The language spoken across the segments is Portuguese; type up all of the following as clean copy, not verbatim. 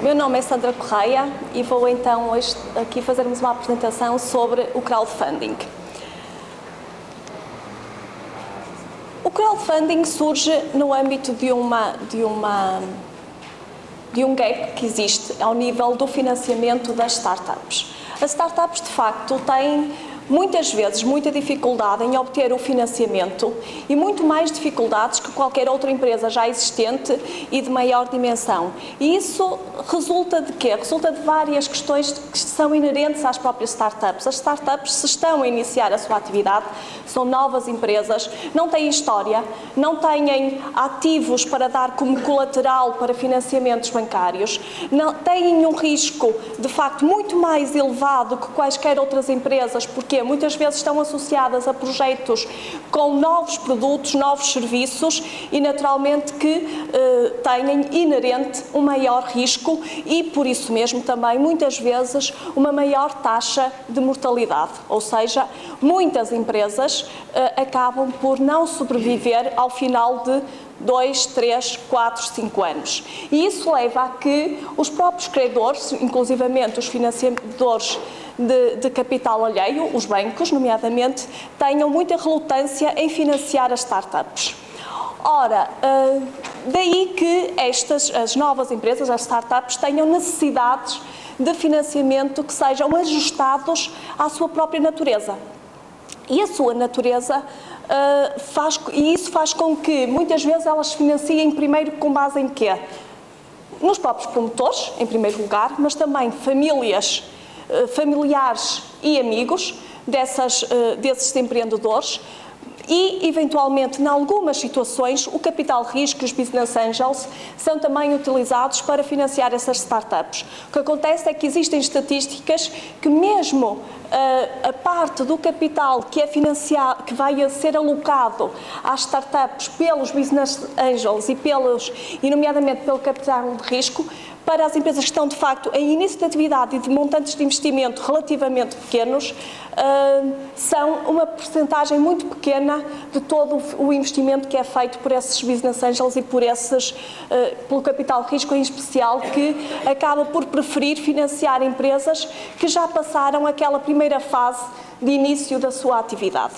Meu nome é Sandra Correia e vou então hoje aqui fazermos uma apresentação sobre o crowdfunding. O crowdfunding surge no âmbito de um gap que existe ao nível do financiamento das startups. As startups, de facto, têm muitas vezes muita dificuldade em obter o financiamento e muito mais dificuldades que qualquer outra empresa já existente e de maior dimensão. E isso resulta de quê? Resulta de várias questões que são inerentes às próprias startups. As startups, se estão a iniciar a sua atividade, são novas empresas, não têm história, não têm ativos para dar como colateral para financiamentos bancários, não têm um risco, de facto, muito mais elevado que quaisquer outras empresas, porque muitas vezes estão associadas a projetos com novos produtos, novos serviços e naturalmente que têm inerente um maior risco e por isso mesmo também muitas vezes uma maior taxa de mortalidade, ou seja, muitas empresas acabam por não sobreviver ao final de 2, 3, 4, 5 anos. E isso leva a que os próprios credores, inclusivamente os financiadores de capital alheio, os bancos, nomeadamente, tenham muita relutância em financiar as startups. Ora, daí que as novas empresas, as startups, tenham necessidades de financiamento que sejam ajustados à sua própria natureza. E a sua natureza isso faz com que muitas vezes elas se financiem primeiro com base em quê? Nos próprios promotores, em primeiro lugar, mas também familiares e amigos desses empreendedores e, eventualmente, em algumas situações, o capital risco e os business angels são também utilizados para financiar essas startups. O que acontece é que existem estatísticas que mesmo a parte do capital que é financiado, que vai ser alocado às startups pelos business angels e nomeadamente pelo capital de risco, para as empresas que estão, de facto, em início de atividade e de montantes de investimento relativamente pequenos, são uma percentagem muito pequena de todo o investimento que é feito por esses business angels e pelo capital de risco em especial, que acaba por preferir financiar empresas que já passaram aquela primeira fase de início da sua atividade.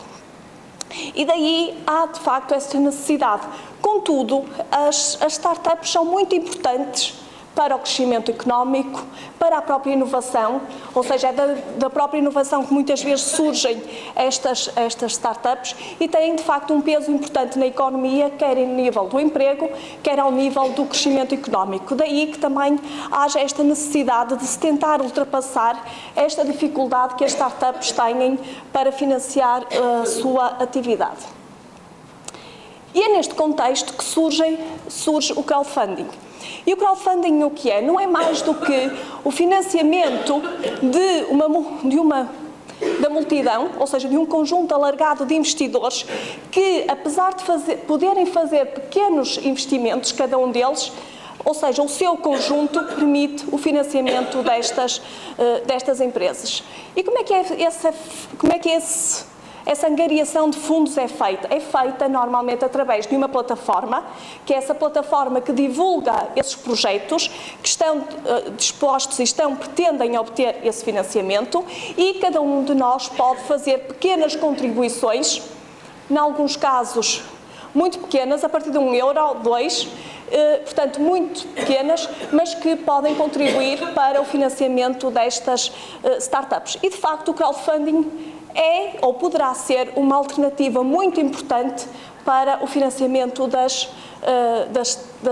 E daí há, de facto, essa necessidade. Contudo, as startups são muito importantes para o crescimento económico, para a própria inovação, ou seja, é da própria inovação que muitas vezes surgem estas startups e têm, de facto, um peso importante na economia, quer ao nível do emprego, quer ao nível do crescimento económico. Daí que também haja esta necessidade de se tentar ultrapassar esta dificuldade que as startups têm para financiar a sua atividade. E é neste contexto que surge o crowdfunding. E o crowdfunding o que é? Não é mais do que o financiamento da multidão, ou seja, de um conjunto alargado de investidores que, apesar de poderem fazer pequenos investimentos, cada um deles, ou seja, o seu conjunto permite o financiamento destas empresas. E como é que essa angariação de fundos é feita? É feita normalmente através de uma plataforma, que é essa plataforma que divulga esses projetos que estão dispostos e pretendem obter esse financiamento e cada um de nós pode fazer pequenas contribuições, em alguns casos muito pequenas, a partir de €1, 2, portanto muito pequenas, mas que podem contribuir para o financiamento destas startups. E de facto o crowdfunding é ou poderá ser uma alternativa muito importante para o financiamento das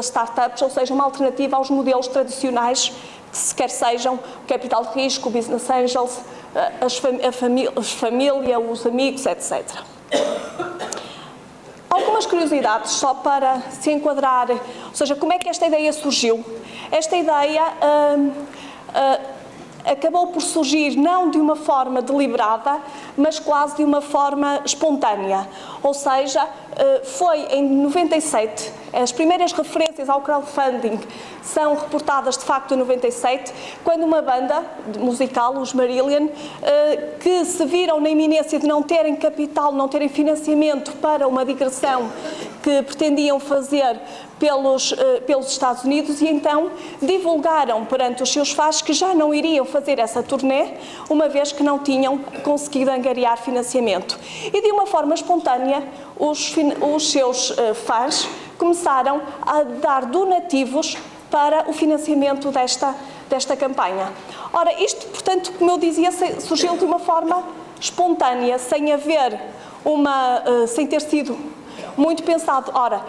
startups, ou seja, uma alternativa aos modelos tradicionais, que quer sejam o capital de risco, o business angels, a família, os amigos, etc. Algumas curiosidades só para se enquadrar, ou seja, como é que esta ideia surgiu? Esta ideia acabou por surgir não de uma forma deliberada, mas quase de uma forma espontânea. Ou seja, foi em 97, as primeiras referências ao crowdfunding são reportadas de facto em 97, quando uma banda musical, os Marillion, que se viram na iminência de não terem capital, não terem financiamento para uma digressão que pretendiam fazer pelos Estados Unidos, e então divulgaram perante os seus fãs que já não iriam fazer essa turnê, uma vez que não tinham conseguido angariar financiamento. E de uma forma espontânea, os seus fãs começaram a dar donativos para o financiamento desta campanha. Ora, isto, portanto, como eu dizia, surgiu de uma forma espontânea, sem ter sido muito pensado. Ora,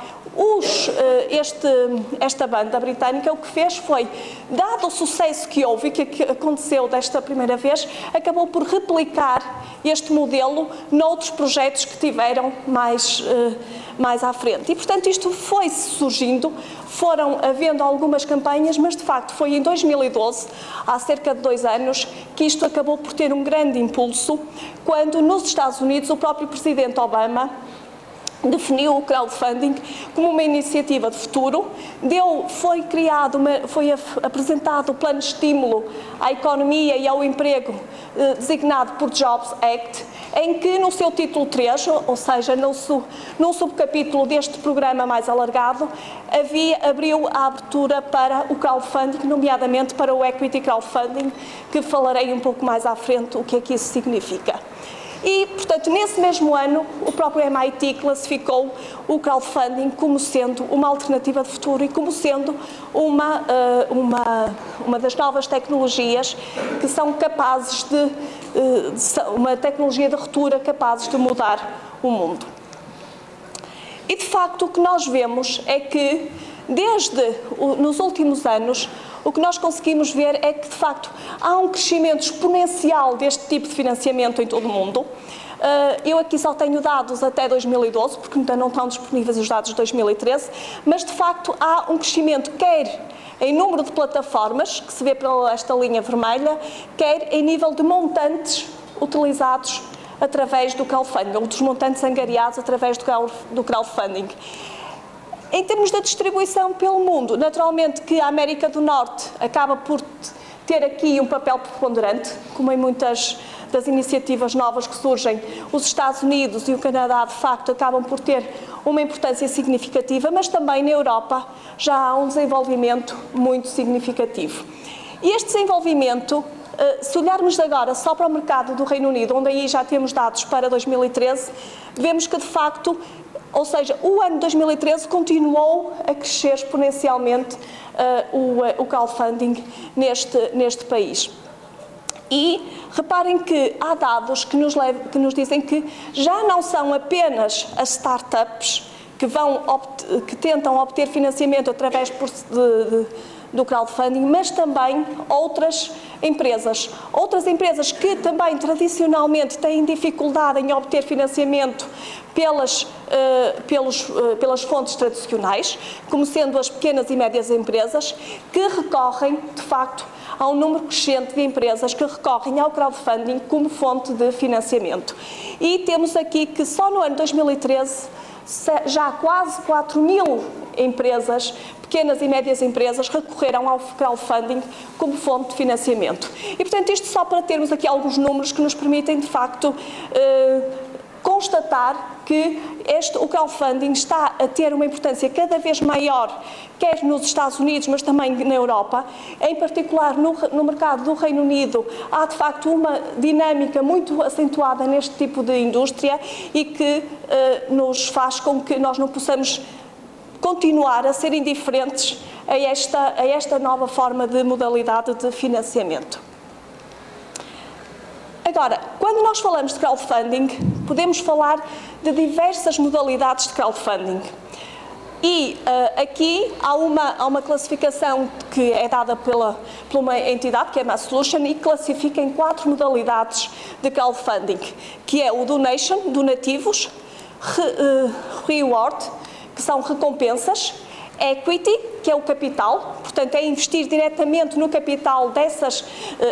esta banda britânica o que fez foi, dado o sucesso que houve e que aconteceu desta primeira vez, acabou por replicar este modelo noutros projetos que tiveram mais à frente. E, portanto, isto foi surgindo, foram havendo algumas campanhas, mas, de facto, foi em 2012, há cerca de 2 anos, que isto acabou por ter um grande impulso, quando, nos Estados Unidos, o próprio presidente Obama definiu o crowdfunding como uma iniciativa de futuro, foi apresentado o plano de estímulo à economia e ao emprego designado por Jobs Act, em que no seu título 3, ou seja, num subcapítulo deste programa mais alargado, abriu a abertura para o crowdfunding, nomeadamente para o equity crowdfunding, que falarei um pouco mais à frente o que é que isso significa. E, portanto, nesse mesmo ano, o próprio MIT classificou o crowdfunding como sendo uma alternativa de futuro e como sendo uma das novas tecnologias que são capazes uma tecnologia de ruptura capazes de mudar o mundo. E, de facto, o que nós vemos é que, nos últimos anos, o que nós conseguimos ver é que, de facto, há um crescimento exponencial deste tipo de financiamento em todo o mundo. Eu aqui só tenho dados até 2012, porque ainda não estão disponíveis os dados de 2013, mas, de facto, há um crescimento quer em número de plataformas, que se vê pela esta linha vermelha, quer em nível de montantes utilizados através do crowdfunding, ou dos montantes angariados através do crowdfunding. Em termos da distribuição pelo mundo, naturalmente que a América do Norte acaba por ter aqui um papel preponderante, como em muitas das iniciativas novas que surgem, os Estados Unidos e o Canadá, de facto, acabam por ter uma importância significativa, mas também na Europa já há um desenvolvimento muito significativo. E este desenvolvimento, se olharmos agora só para o mercado do Reino Unido, onde aí já temos dados para 2013, vemos que, de facto, ou seja, o ano 2013 continuou a crescer exponencialmente o crowdfunding neste país. E reparem que há dados que nos dizem que já não são apenas as startups que tentam obter financiamento através do crowdfunding, mas também outras empresas que também tradicionalmente têm dificuldade em obter financiamento pelas fontes tradicionais, como sendo as pequenas e médias empresas, que recorrem, de facto, há um número crescente de empresas que recorrem ao crowdfunding como fonte de financiamento. E temos aqui que só no ano 2013 já quase 4.000 empresas, pequenas e médias empresas, recorreram ao crowdfunding como fonte de financiamento. E, portanto, isto só para termos aqui alguns números que nos permitem, de facto, constatar que o crowdfunding está a ter uma importância cada vez maior, quer nos Estados Unidos, mas também na Europa. Em particular, no mercado do Reino Unido, há, de facto, uma dinâmica muito acentuada neste tipo de indústria e que nos faz com que nós não possamos continuar a ser indiferentes a esta nova forma de modalidade de financiamento. Agora, quando nós falamos de crowdfunding, podemos falar de diversas modalidades de crowdfunding. E aqui há uma classificação que é dada por uma entidade, que é a Mass Solution, e classifica em 4 modalidades de crowdfunding, que é o donation, donativos, reward, que são recompensas, equity, que é o capital, portanto é investir diretamente no capital dessas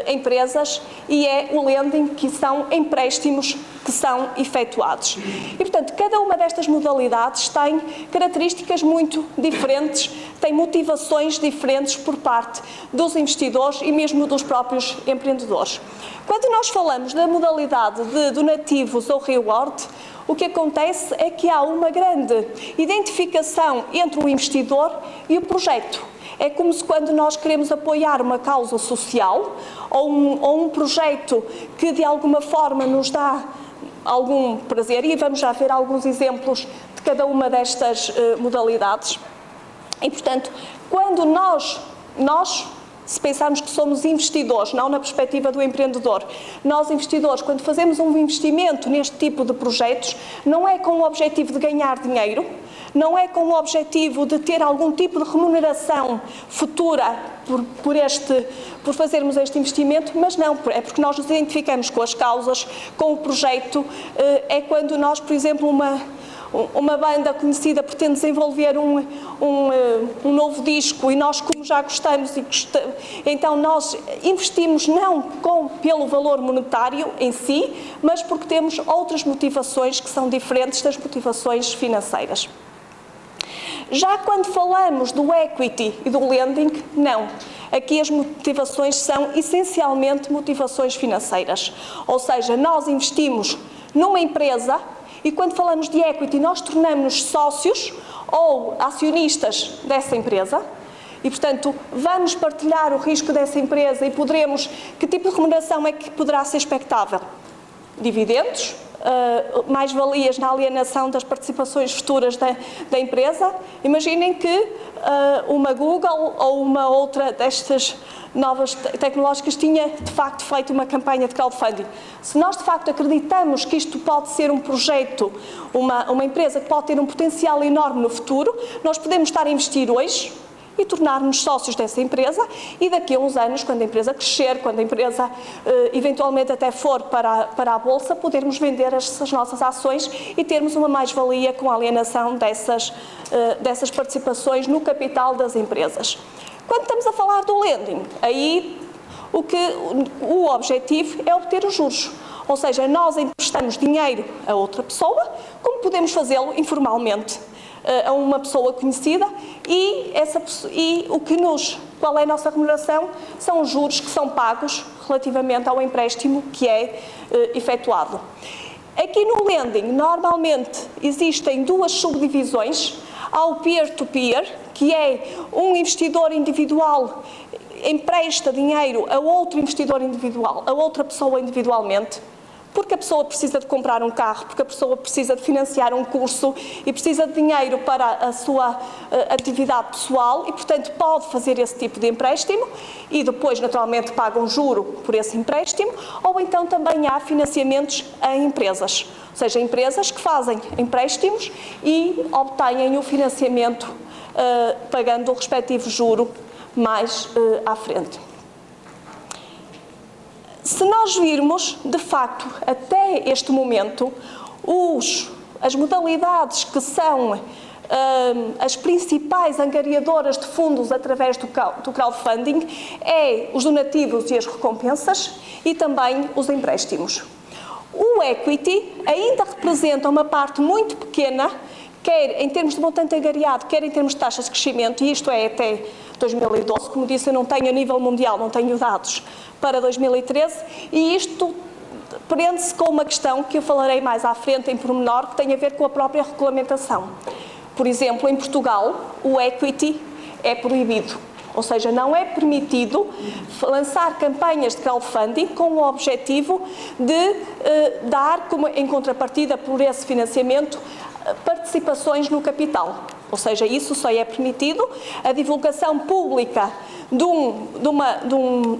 empresas, e é o lending, que são empréstimos que são efetuados. E, portanto, cada uma destas modalidades tem características muito diferentes, tem motivações diferentes por parte dos investidores e mesmo dos próprios empreendedores. Quando nós falamos da modalidade de donativos ou reward, o que acontece é que há uma grande identificação entre o investidor e o projeto. É como se quando nós queremos apoiar uma causa social ou um projeto que de alguma forma nos dá algum prazer, e vamos já ver alguns exemplos de cada uma destas modalidades. E, portanto, quando nós, se pensarmos que somos investidores, não na perspectiva do empreendedor, nós investidores, quando fazemos um investimento neste tipo de projetos, não é com o objetivo de ganhar dinheiro, não é com o objetivo de ter algum tipo de remuneração futura por fazermos este investimento, mas não, é porque nós nos identificamos com as causas, com o projeto. É quando nós, por exemplo, uma banda conhecida pretende desenvolver um novo disco e nós, como já gostamos, então nós investimos não pelo valor monetário em si, mas porque temos outras motivações que são diferentes das motivações financeiras. Já quando falamos do equity e do lending, não. Aqui as motivações são essencialmente motivações financeiras. Ou seja, nós investimos numa empresa e quando falamos de equity, nós tornamos-nos sócios ou acionistas dessa empresa e, portanto, vamos partilhar o risco dessa empresa e poderemos... Que tipo de remuneração é que poderá ser expectável? Dividendos? Mais-valias na alienação das participações futuras da empresa. Imaginem que uma Google ou uma outra destas novas tecnológicas tinha, de facto, feito uma campanha de crowdfunding. Se nós, de facto, acreditamos que isto pode ser um projeto, uma empresa que pode ter um potencial enorme no futuro, nós podemos estar a investir hoje e tornar-nos sócios dessa empresa e daqui a uns anos, quando a empresa crescer, quando a empresa eventualmente até for para a Bolsa, podermos vender as nossas ações e termos uma mais-valia com a alienação dessas participações no capital das empresas. Quando estamos a falar do lending, aí o objetivo é obter os juros. Ou seja, nós emprestamos dinheiro a outra pessoa, como podemos fazê-lo informalmente a uma pessoa conhecida qual é a nossa remuneração? São os juros que são pagos relativamente ao empréstimo que é efetuado. Aqui no lending, normalmente existem duas subdivisões. Há o peer-to-peer, que é um investidor individual empresta dinheiro a outro investidor individual, a outra pessoa individualmente, porque a pessoa precisa de comprar um carro, porque a pessoa precisa de financiar um curso e precisa de dinheiro para a sua atividade pessoal e, portanto, pode fazer esse tipo de empréstimo e depois, naturalmente, paga um juro por esse empréstimo, ou então também há financiamentos a empresas, ou seja, empresas que fazem empréstimos e obtêm o financiamento pagando o respectivo juro mais à frente. Se nós virmos, de facto, até este momento, as modalidades que são as principais angariadoras de fundos através do crowdfunding é os donativos e as recompensas e também os empréstimos. O equity ainda representa uma parte muito pequena, quer em termos de montante angariado, quer em termos de taxas de crescimento, e isto é até 2012, como disse, eu não tenho a nível mundial, não tenho dados para 2013, e isto prende-se com uma questão que eu falarei mais à frente em pormenor, que tem a ver com a própria regulamentação. Por exemplo, em Portugal, o equity é proibido, ou seja, não é permitido lançar campanhas de crowdfunding com o objetivo de dar, como em contrapartida por esse financiamento, participações no capital. Ou seja, isso só é permitido a divulgação pública de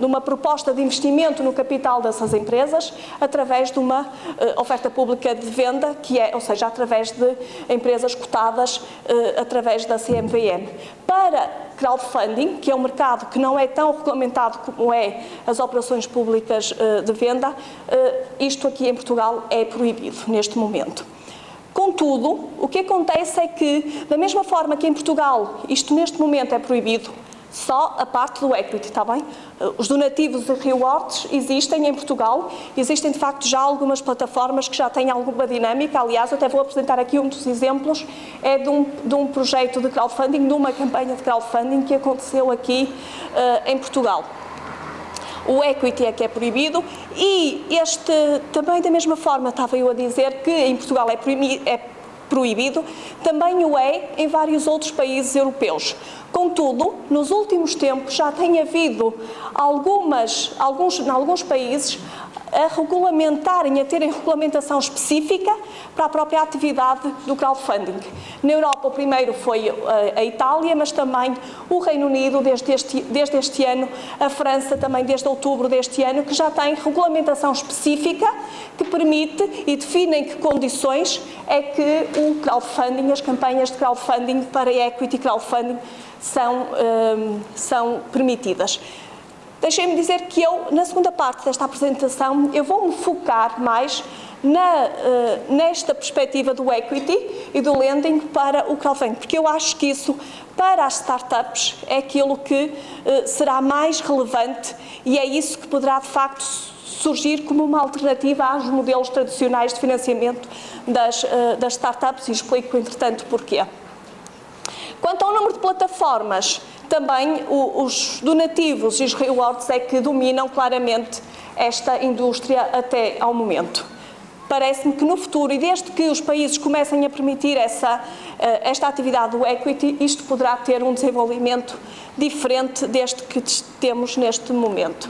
uma proposta de investimento no capital dessas empresas através de uma oferta pública de venda, ou seja, através de empresas cotadas através da CMVM. Para crowdfunding, que é um mercado que não é tão regulamentado como é as operações públicas de venda, isto aqui em Portugal é proibido neste momento. Contudo, o que acontece é que, da mesma forma que em Portugal isto neste momento é proibido, Só a parte do equity, está bem? Os donativos e rewards existem em Portugal, existem de facto já algumas plataformas que já têm alguma dinâmica. Aliás, eu até vou apresentar aqui um dos exemplos, é de um projeto de crowdfunding, de uma campanha de crowdfunding que aconteceu aqui em Portugal. O equity é que é proibido e este, também da mesma forma, estava eu a dizer que em Portugal é proibido, também o é em vários outros países europeus. Contudo, nos últimos tempos já tem havido em alguns países a regulamentarem, a terem regulamentação específica para a própria atividade do crowdfunding. Na Europa o primeiro foi a Itália, mas também o Reino Unido desde este ano, a França também desde outubro deste ano, que já tem regulamentação específica que permite e define em que condições é que o crowdfunding, as campanhas de crowdfunding para equity crowdfunding são permitidas. Deixem-me dizer que eu, na segunda parte desta apresentação, eu vou-me focar mais nesta perspectiva do equity e do lending para o crowdfunding, porque eu acho que isso, para as startups, é aquilo que será mais relevante e é isso que poderá, de facto, surgir como uma alternativa aos modelos tradicionais de financiamento das startups, e explico, entretanto, porquê. Quanto ao número de plataformas, também os donativos e os rewards é que dominam claramente esta indústria até ao momento. Parece-me que no futuro, e desde que os países comecem a permitir esta atividade do equity, isto poderá ter um desenvolvimento diferente deste que temos neste momento.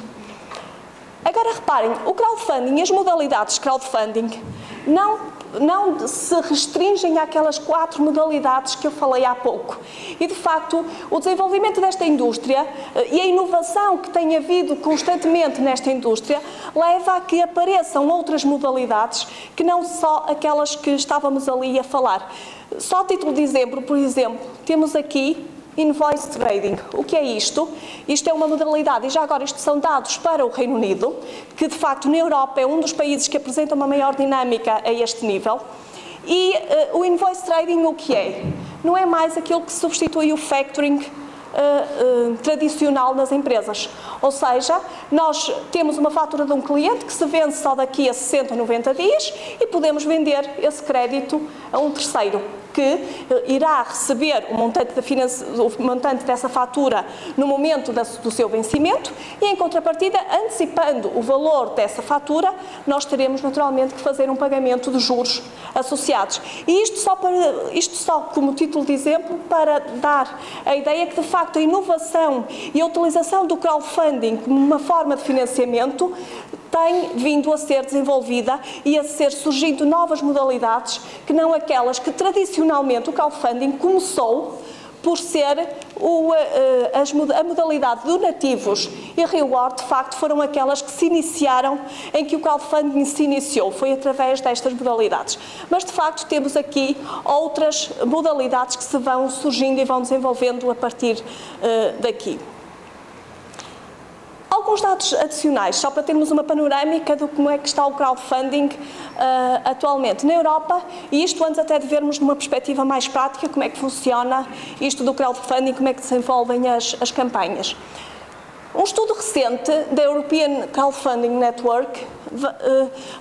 Agora reparem, o crowdfunding e as modalidades de crowdfunding não se restringem àquelas 4 modalidades que eu falei há pouco. E, de facto, o desenvolvimento desta indústria e a inovação que tem havido constantemente nesta indústria leva a que apareçam outras modalidades que não só aquelas que estávamos ali a falar. Só a título de exemplo, por exemplo, temos aqui Invoice Trading. O que é isto? Isto é uma modalidade, e já agora isto são dados para o Reino Unido, que de facto na Europa é um dos países que apresenta uma maior dinâmica a este nível. E o Invoice Trading o que é? Não é mais aquilo que substitui o factoring tradicional nas empresas. Ou seja, nós temos uma fatura de um cliente que se vence só daqui a 60 ou 90 dias e podemos vender esse crédito a um terceiro que irá receber o montante dessa fatura no momento do seu vencimento e, em contrapartida, antecipando o valor dessa fatura, nós teremos naturalmente que fazer um pagamento de juros associados. E isto só como título de exemplo para dar a ideia que, de facto, a inovação e a utilização do crowdfunding como uma forma de financiamento tem vindo a ser desenvolvida e a ser surgindo novas modalidades que não aquelas que tradicionalmente o crowdfunding começou por ser a modalidade de donativos e reward, de facto, foram aquelas que se iniciaram, em que o crowdfunding se iniciou, foi através destas modalidades. Mas, de facto, temos aqui outras modalidades que se vão surgindo e vão desenvolvendo a partir daqui. Alguns dados adicionais, só para termos uma panorâmica de como é que está o crowdfunding atualmente na Europa, e isto antes até de vermos numa perspectiva mais prática como é que funciona isto do crowdfunding, como é que desenvolvem as campanhas. Um estudo recente da European Crowdfunding Network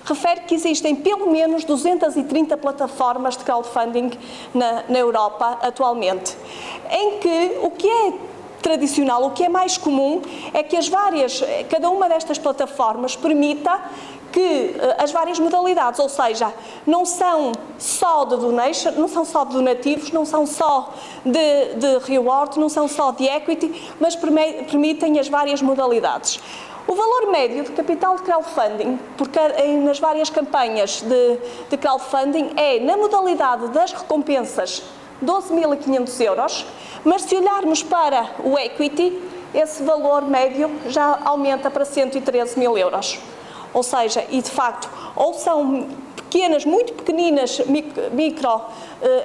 refere que existem pelo menos 230 plataformas de crowdfunding na Europa atualmente, em que o que é tradicional, o que é mais comum é que cada uma destas plataformas permita que as várias modalidades, ou seja, não são só de donation, não são só de donativos, não são só de reward, não são só de equity, mas permitem as várias modalidades. O valor médio de capital de crowdfunding, porque nas várias campanhas de crowdfunding é, na modalidade das recompensas, 12.500 euros, mas se olharmos para o equity, esse valor médio já aumenta para 113 mil euros. Ou seja, e de facto, ou são pequenas, muito pequeninas micro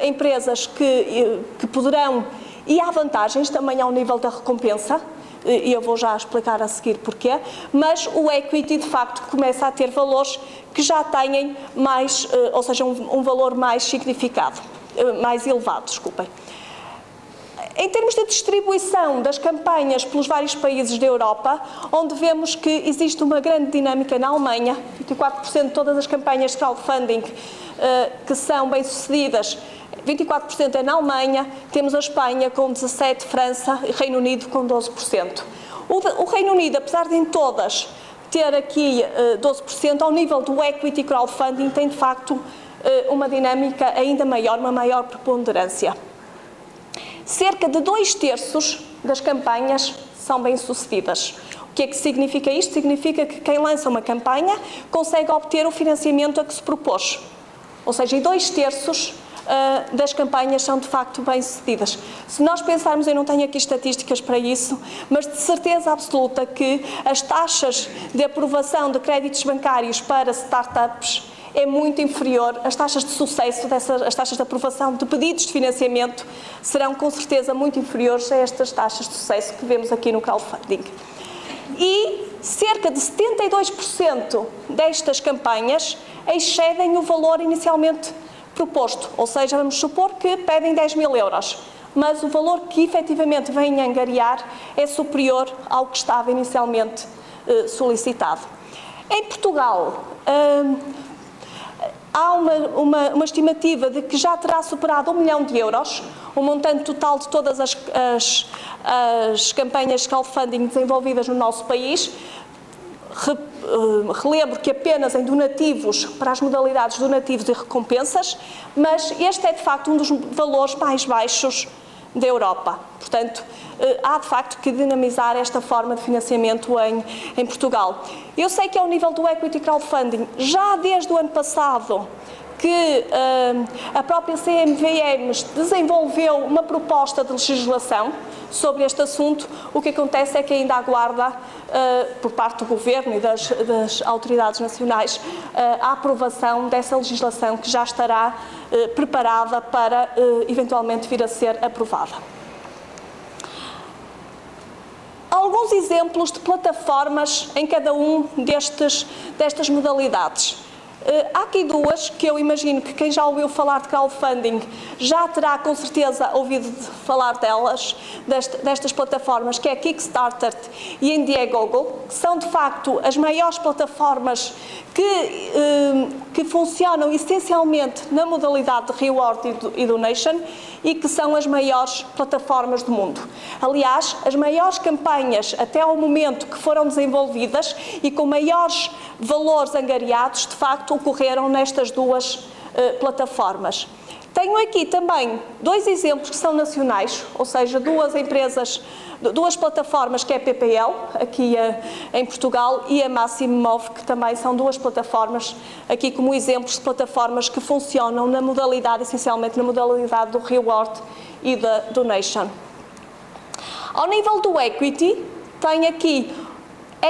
empresas que poderão, e há vantagens também ao nível da recompensa, e eu vou já explicar a seguir porquê, mas o equity de facto começa a ter valores que já têm mais, ou seja, um valor mais significado, mais elevado, desculpem. Em termos de distribuição das campanhas pelos vários países da Europa, onde vemos que existe uma grande dinâmica na Alemanha, 24% de todas as campanhas de crowdfunding que são bem-sucedidas, 24% é na Alemanha, temos a Espanha com 17%, França e Reino Unido com 12%. O Reino Unido, apesar de em todas ter aqui 12%, ao nível do equity crowdfunding tem de facto uma dinâmica ainda maior, uma maior preponderância. Cerca de 2/3 das campanhas são bem-sucedidas. O que é que significa isto? Significa que quem lança uma campanha consegue obter o financiamento a que se propôs. Ou seja, 2/3 das campanhas são de facto bem-sucedidas. Se nós pensarmos, eu não tenho aqui estatísticas para isso, mas de certeza absoluta que as taxas de aprovação de créditos bancários para startups é muito inferior, as taxas de sucesso, as taxas de aprovação de pedidos de financiamento serão com certeza muito inferiores a estas taxas de sucesso que vemos aqui no crowdfunding. E cerca de 72% destas campanhas excedem o valor inicialmente proposto, ou seja, vamos supor que pedem 10.000 euros, mas o valor que efetivamente vêm angariar é superior ao que estava inicialmente solicitado. Em Portugal, há uma estimativa de que já terá superado 1 milhão de euros, o montante total de todas as campanhas de crowdfunding desenvolvidas no nosso país. Relembro que apenas em donativos, para as modalidades donativos e recompensas, mas este é de facto um dos valores mais baixos da Europa. Portanto, há de facto que dinamizar esta forma de financiamento em Portugal. Eu sei que ao nível do equity crowdfunding, já desde o ano passado, que a própria CMVM desenvolveu uma proposta de legislação sobre este assunto. O que acontece é que ainda aguarda, por parte do Governo e das autoridades nacionais, a aprovação dessa legislação que já estará preparada para eventualmente vir a ser aprovada. Alguns exemplos de plataformas em cada um destas modalidades. Há aqui duas que eu imagino que quem já ouviu falar de crowdfunding já terá com certeza ouvido falar delas, destas plataformas, que é a Kickstarter e a Indiegogo, que são de facto as maiores plataformas que funcionam essencialmente na modalidade de reward e donation e que são as maiores plataformas do mundo. Aliás, as maiores campanhas até ao momento que foram desenvolvidas e com maiores valores angariados, de facto, ocorreram nestas duas plataformas. Tenho aqui também dois exemplos que são nacionais, ou seja, duas plataformas, que é a PPL, aqui em Portugal, e a Massimov, que também são duas plataformas, aqui como exemplos de plataformas que funcionam na modalidade, essencialmente na modalidade do reward e da donation. Ao nível do equity, tem aqui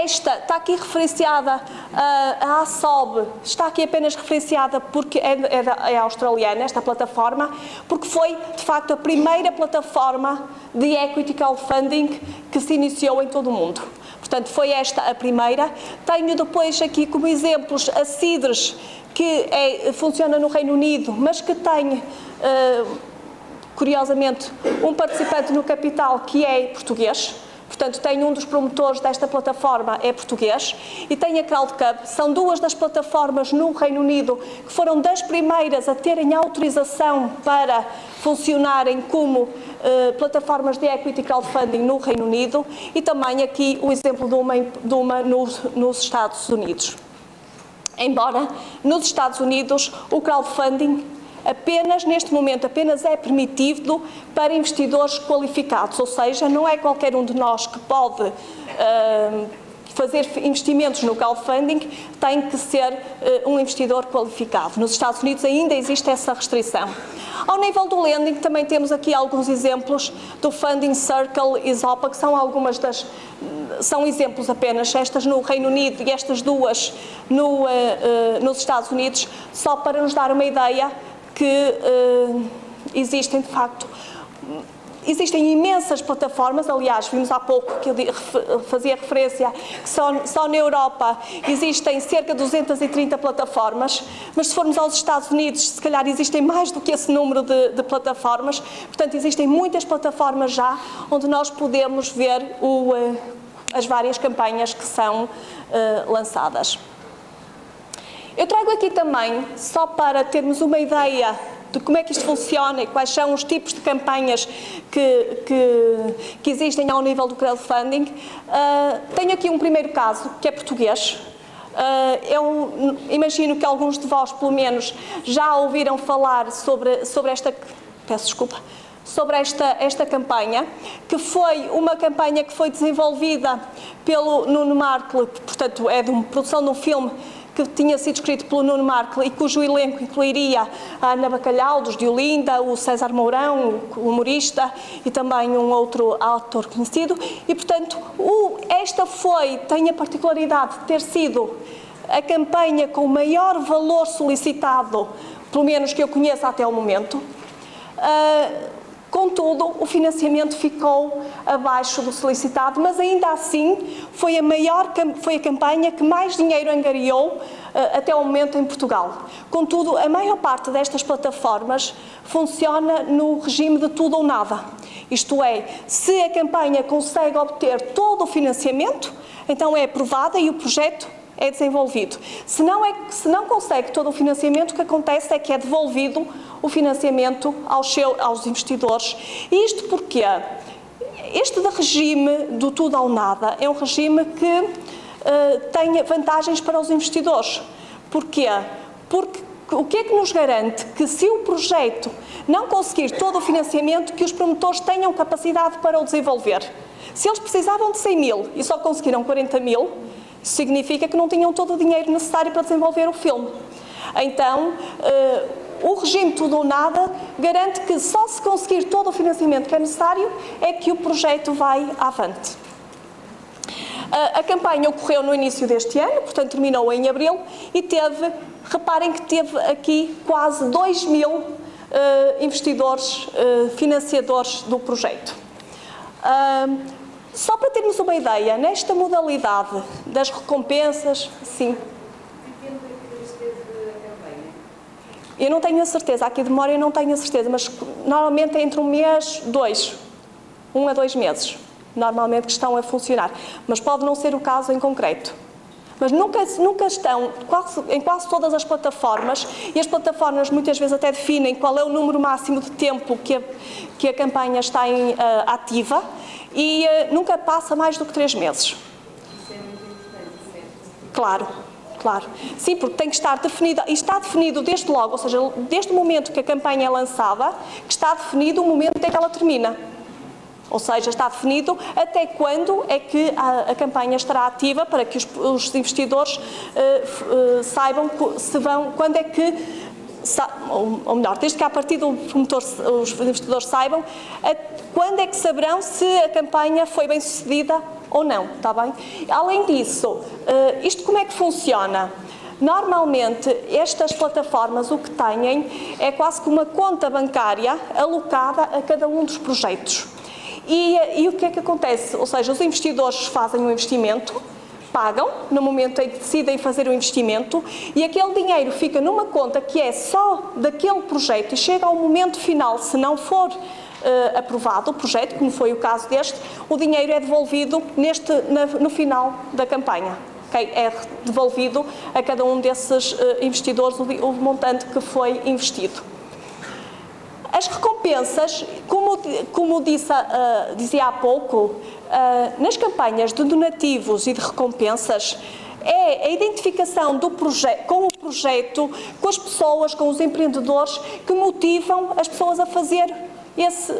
está aqui referenciada, a ASOB está aqui apenas referenciada porque é australiana, esta plataforma, porque foi, de facto, a primeira plataforma de equity crowdfunding que se iniciou em todo o mundo. Portanto, foi esta a primeira. Tenho depois aqui como exemplos a Cidres, que funciona no Reino Unido, mas que tem, curiosamente, um participante no capital que é português. Portanto, tem um dos promotores desta plataforma, é português, e tem a CrowdCub. São duas das plataformas no Reino Unido que foram das primeiras a terem autorização para funcionarem como plataformas de equity crowdfunding no Reino Unido, e também aqui o exemplo de uma nos Estados Unidos. Embora nos Estados Unidos o crowdfunding neste momento, apenas é permitido para investidores qualificados, ou seja, não é qualquer um de nós que pode fazer investimentos no crowdfunding, tem que ser um investidor qualificado. Nos Estados Unidos ainda existe essa restrição. Ao nível do lending, também temos aqui alguns exemplos do Funding Circle e Zopa, que são são exemplos apenas, estas no Reino Unido e estas duas nos Estados Unidos, só para nos dar uma ideia que existem, de facto, Existem imensas plataformas, aliás, vimos há pouco que eu fazia referência que só na Europa existem cerca de 230 plataformas, mas se formos aos Estados Unidos, se calhar existem mais do que esse número de plataformas. Portanto, existem muitas plataformas já onde nós podemos ver as várias campanhas que são lançadas. Eu trago aqui também, só para termos uma ideia de como é que isto funciona e quais são os tipos de campanhas que existem ao nível do crowdfunding. Tenho aqui um primeiro caso, que é português. Eu imagino que alguns de vós, pelo menos, já ouviram falar sobre esta... Peço desculpa. Sobre esta campanha, que foi uma campanha que foi desenvolvida pelo Nuno Markle, que, portanto, é de uma produção de um filme que tinha sido escrito pelo Nuno Markle e cujo elenco incluiria a Ana Bacalhau, dos de Olinda, o César Mourão, o humorista, e também um outro autor conhecido. E, portanto, esta tem a particularidade de ter sido a campanha com o maior valor solicitado, pelo menos que eu conheça até o momento. Contudo, o financiamento ficou abaixo do solicitado, mas ainda assim foi a campanha que mais dinheiro angariou até o momento em Portugal. Contudo, a maior parte destas plataformas funciona no regime de tudo ou nada. Isto é, se a campanha consegue obter todo o financiamento, então é aprovada e o projeto é desenvolvido. Se não consegue todo o financiamento, o que acontece é que é devolvido o financiamento aos investidores. E isto porquê? Este regime do tudo ou nada é um regime que tem vantagens para os investidores. Porquê? Porque o que é que nos garante que, se o projeto não conseguir todo o financiamento, que os promotores tenham capacidade para o desenvolver? Se eles precisavam de 100 mil e só conseguiram 40 mil, isso significa que não tinham todo o dinheiro necessário para desenvolver o filme. Então, o regime tudo ou nada garante que só se conseguir todo o financiamento que é necessário é que o projeto vai avante. A campanha ocorreu no início deste ano, portanto terminou em abril, e reparem que teve aqui quase 2 mil investidores, financiadores do projeto. Só para termos uma ideia, nesta modalidade das recompensas, sim. Eu não tenho a certeza, aqui de memória eu não tenho a certeza, mas normalmente é entre um mês, 1 a 2 meses, normalmente que estão a funcionar. Mas pode não ser o caso em concreto. Mas nunca estão, em quase todas as plataformas, e as plataformas muitas vezes até definem qual é o número máximo de tempo que a campanha está ativa, e nunca passa mais do que 3 meses. Isso é muito importante, certo? Claro. Claro. Sim, porque tem que estar definido, e está definido desde logo, ou seja, desde o momento que a campanha é lançada, que está definido o momento em que ela termina. Ou seja, está definido até quando é que a campanha estará ativa, para que os investidores saibam quando é que, ou melhor, desde que a partir do promotor os investidores saibam quando é que saberão se a campanha foi bem sucedida ou não, está bem? Além disso, isto como é que funciona? Normalmente, estas plataformas o que têm é quase que uma conta bancária alocada a cada um dos projetos. E o que é que acontece? Ou seja, os investidores fazem um investimento, pagam no momento em que decidem fazer o investimento, e aquele dinheiro fica numa conta que é só daquele projeto, e chega ao momento final, se não for aprovado o projeto, como foi o caso deste, o dinheiro é devolvido no final da campanha. Okay? É devolvido a cada um desses investidores o montante que foi investido. As recompensas, como dizia há pouco, nas campanhas de donativos e de recompensas, é a identificação com o projeto, com as pessoas, com os empreendedores, que motivam as pessoas a fazer esse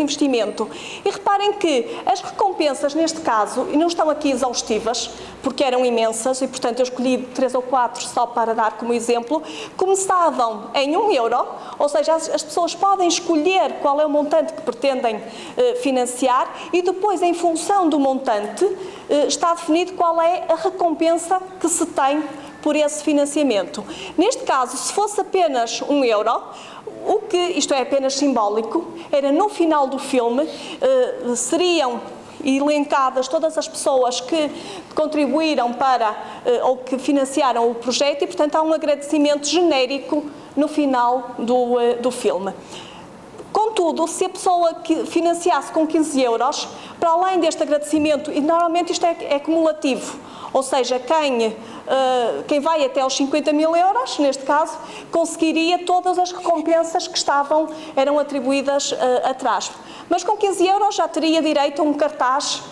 investimento. E reparem que as recompensas, neste caso, e não estão aqui exaustivas, porque eram imensas, e portanto eu escolhi 3 ou 4 só para dar como exemplo, começavam em €1, ou seja, as pessoas podem escolher qual é o montante que pretendem financiar, e depois, em função do montante, está definido qual é a recompensa que se tem por esse financiamento. Neste caso, se fosse apenas €1, isto é apenas simbólico, era no final do filme, seriam elencadas todas as pessoas que contribuíram para, ou que financiaram o projeto, e portanto há um agradecimento genérico no final do filme. Contudo, se a pessoa que financiasse com 15 euros, para além deste agradecimento, e normalmente isto é cumulativo, ou seja, quem vai até aos 50 mil euros, neste caso, conseguiria todas as recompensas que eram atribuídas atrás. Mas com 15 euros já teria direito a um cartaz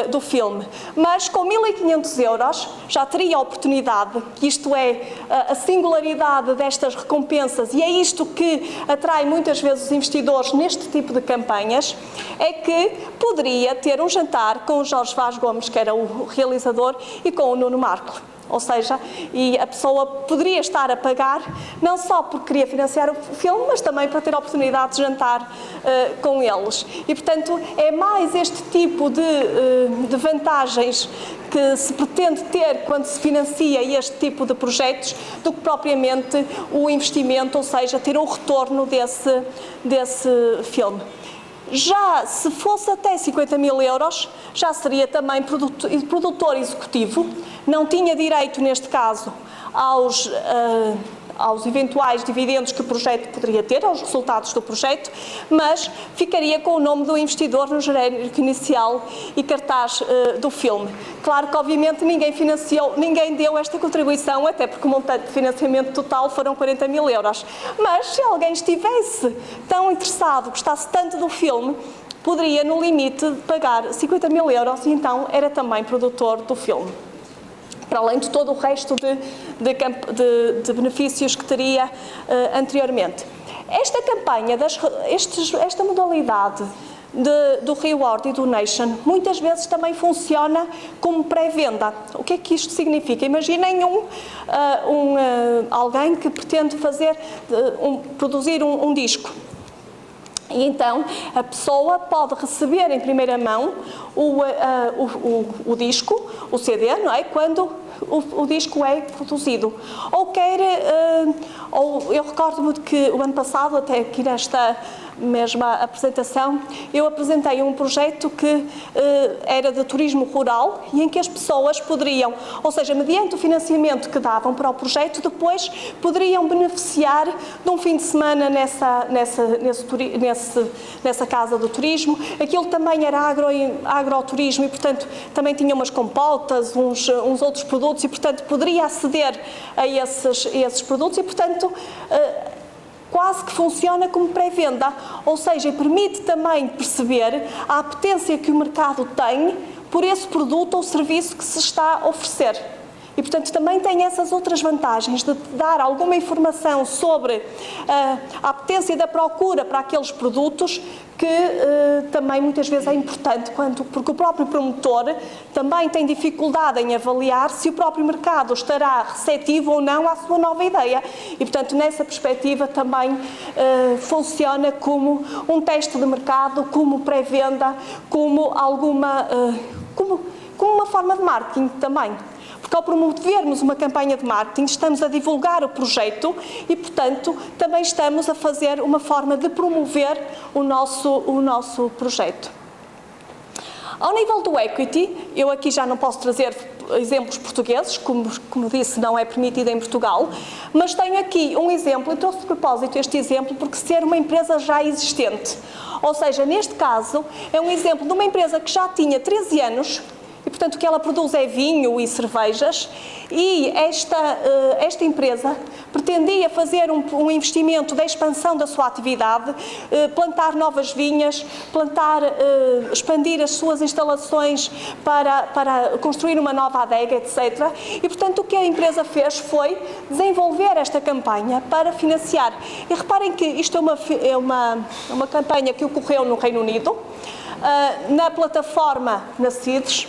do filme. Mas com 1.500 euros já teria a oportunidade, isto é, a singularidade destas recompensas, e é isto que atrai muitas vezes os investidores neste tipo de campanhas, é que poderia ter um jantar com o Jorge Vaz Gomes, que era o realizador, e com o Nuno Marco. Ou seja, e a pessoa poderia estar a pagar não só porque queria financiar o filme, mas também para ter a oportunidade de jantar com eles. E, portanto, é mais este tipo de vantagens que se pretende ter quando se financia este tipo de projetos do que propriamente o investimento, ou seja, ter um retorno desse filme. Já se fosse até 50 mil euros, já seria também produtor executivo, não tinha direito, neste caso, aos eventuais dividendos que o projeto poderia ter, aos resultados do projeto, mas ficaria com o nome do investidor no genérico inicial e cartaz do filme. Claro que, obviamente, ninguém deu esta contribuição, até porque o montante de financiamento total foram 40 mil euros. Mas, se alguém estivesse tão interessado, gostasse tanto do filme, poderia, no limite, pagar 50 mil euros e então era também produtor do filme, para além de todo o resto de benefícios que teria anteriormente. Esta campanha, esta modalidade do Reward e Donation, muitas vezes também funciona como pré-venda. O que é que isto significa? Imaginem alguém que pretende produzir um disco. E então a pessoa pode receber em primeira mão o disco, o CD, não é? Quando o disco é produzido. Ou eu recordo-me de que o ano passado, até aqui nesta mesma apresentação, eu apresentei um projeto que era de turismo rural e em que as pessoas poderiam, ou seja, mediante o financiamento que davam para o projeto, depois poderiam beneficiar de um fim de semana nessa casa do turismo. Aquilo também era agroturismo e, portanto, também tinha umas compotas, uns outros produtos e, portanto, poderia aceder a esses produtos e, portanto, quase que funciona como pré-venda, ou seja, permite também perceber a apetência que o mercado tem por esse produto ou serviço que se está a oferecer. E, portanto, também tem essas outras vantagens de dar alguma informação sobre a apetência da procura para aqueles produtos que também muitas vezes é importante, porque o próprio promotor também tem dificuldade em avaliar se o próprio mercado estará receptivo ou não à sua nova ideia. E, portanto, nessa perspectiva também funciona como um teste de mercado, como pré-venda, como uma forma de marketing também. Porque ao promovermos uma campanha de marketing, estamos a divulgar o projeto e, portanto, também estamos a fazer uma forma de promover o nosso projeto. Ao nível do equity, eu aqui já não posso trazer exemplos portugueses, como disse, não é permitido em Portugal, mas tenho aqui um exemplo, e trouxe de propósito este exemplo, porque ser uma empresa já existente. Ou seja, neste caso, é um exemplo de uma empresa que já tinha 13 anos, e, portanto, o que ela produz é vinho e cervejas, e esta empresa pretendia fazer um investimento de expansão da sua atividade, plantar novas vinhas, expandir as suas instalações para construir uma nova adega, etc. E, portanto, o que a empresa fez foi desenvolver esta campanha para financiar. E reparem que isto é uma campanha que ocorreu no Reino Unido, na plataforma Nascidos,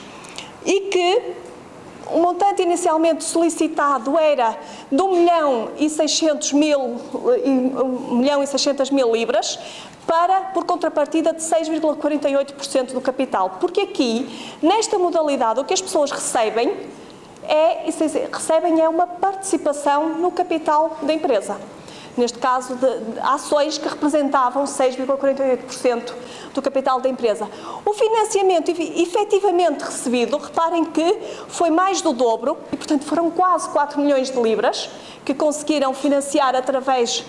e que o montante inicialmente solicitado era de 1.600.000 libras, por contrapartida de 6,48% do capital. Porque aqui, nesta modalidade, o que as pessoas recebem é uma participação no capital da empresa. neste caso de ações que representavam 6,48% do capital da empresa. O financiamento efetivamente recebido, reparem que foi mais do dobro, e portanto foram quase 4 milhões de libras que conseguiram financiar através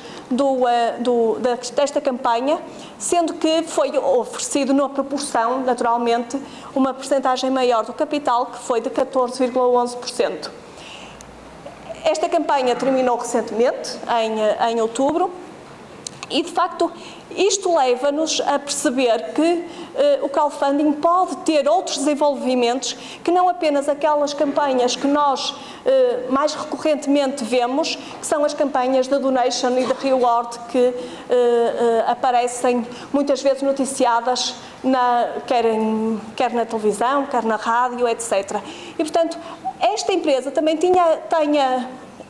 desta campanha, sendo que foi oferecido na proporção, naturalmente, uma percentagem maior do capital, que foi de 14,11%. Esta campanha terminou recentemente, em outubro, e de facto isto leva-nos a perceber que o crowdfunding pode ter outros desenvolvimentos que não apenas aquelas campanhas que nós mais recorrentemente vemos, que são as campanhas de donation e de reward que aparecem muitas vezes noticiadas quer na televisão, quer na rádio, etc. E portanto, esta empresa também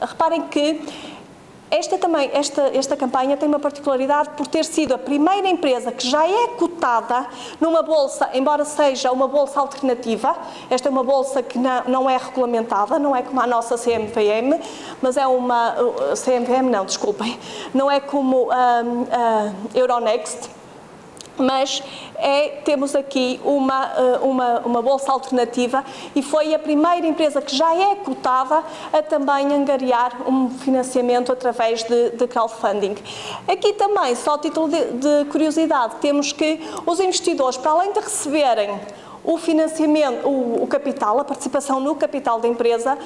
reparem que esta campanha tem uma particularidade por ter sido a primeira empresa que já é cotada numa bolsa, embora seja uma bolsa alternativa. Esta é uma bolsa que não é regulamentada, não é como a nossa CMVM, mas é uma... CMVM não, desculpem. Não é como a Euronext, mas temos aqui uma bolsa alternativa e foi a primeira empresa que já é cotada a também angariar um financiamento através de crowdfunding. Aqui também, só a título de curiosidade, temos que os investidores, para além de receberem o financiamento, o capital, a participação no capital da empresa,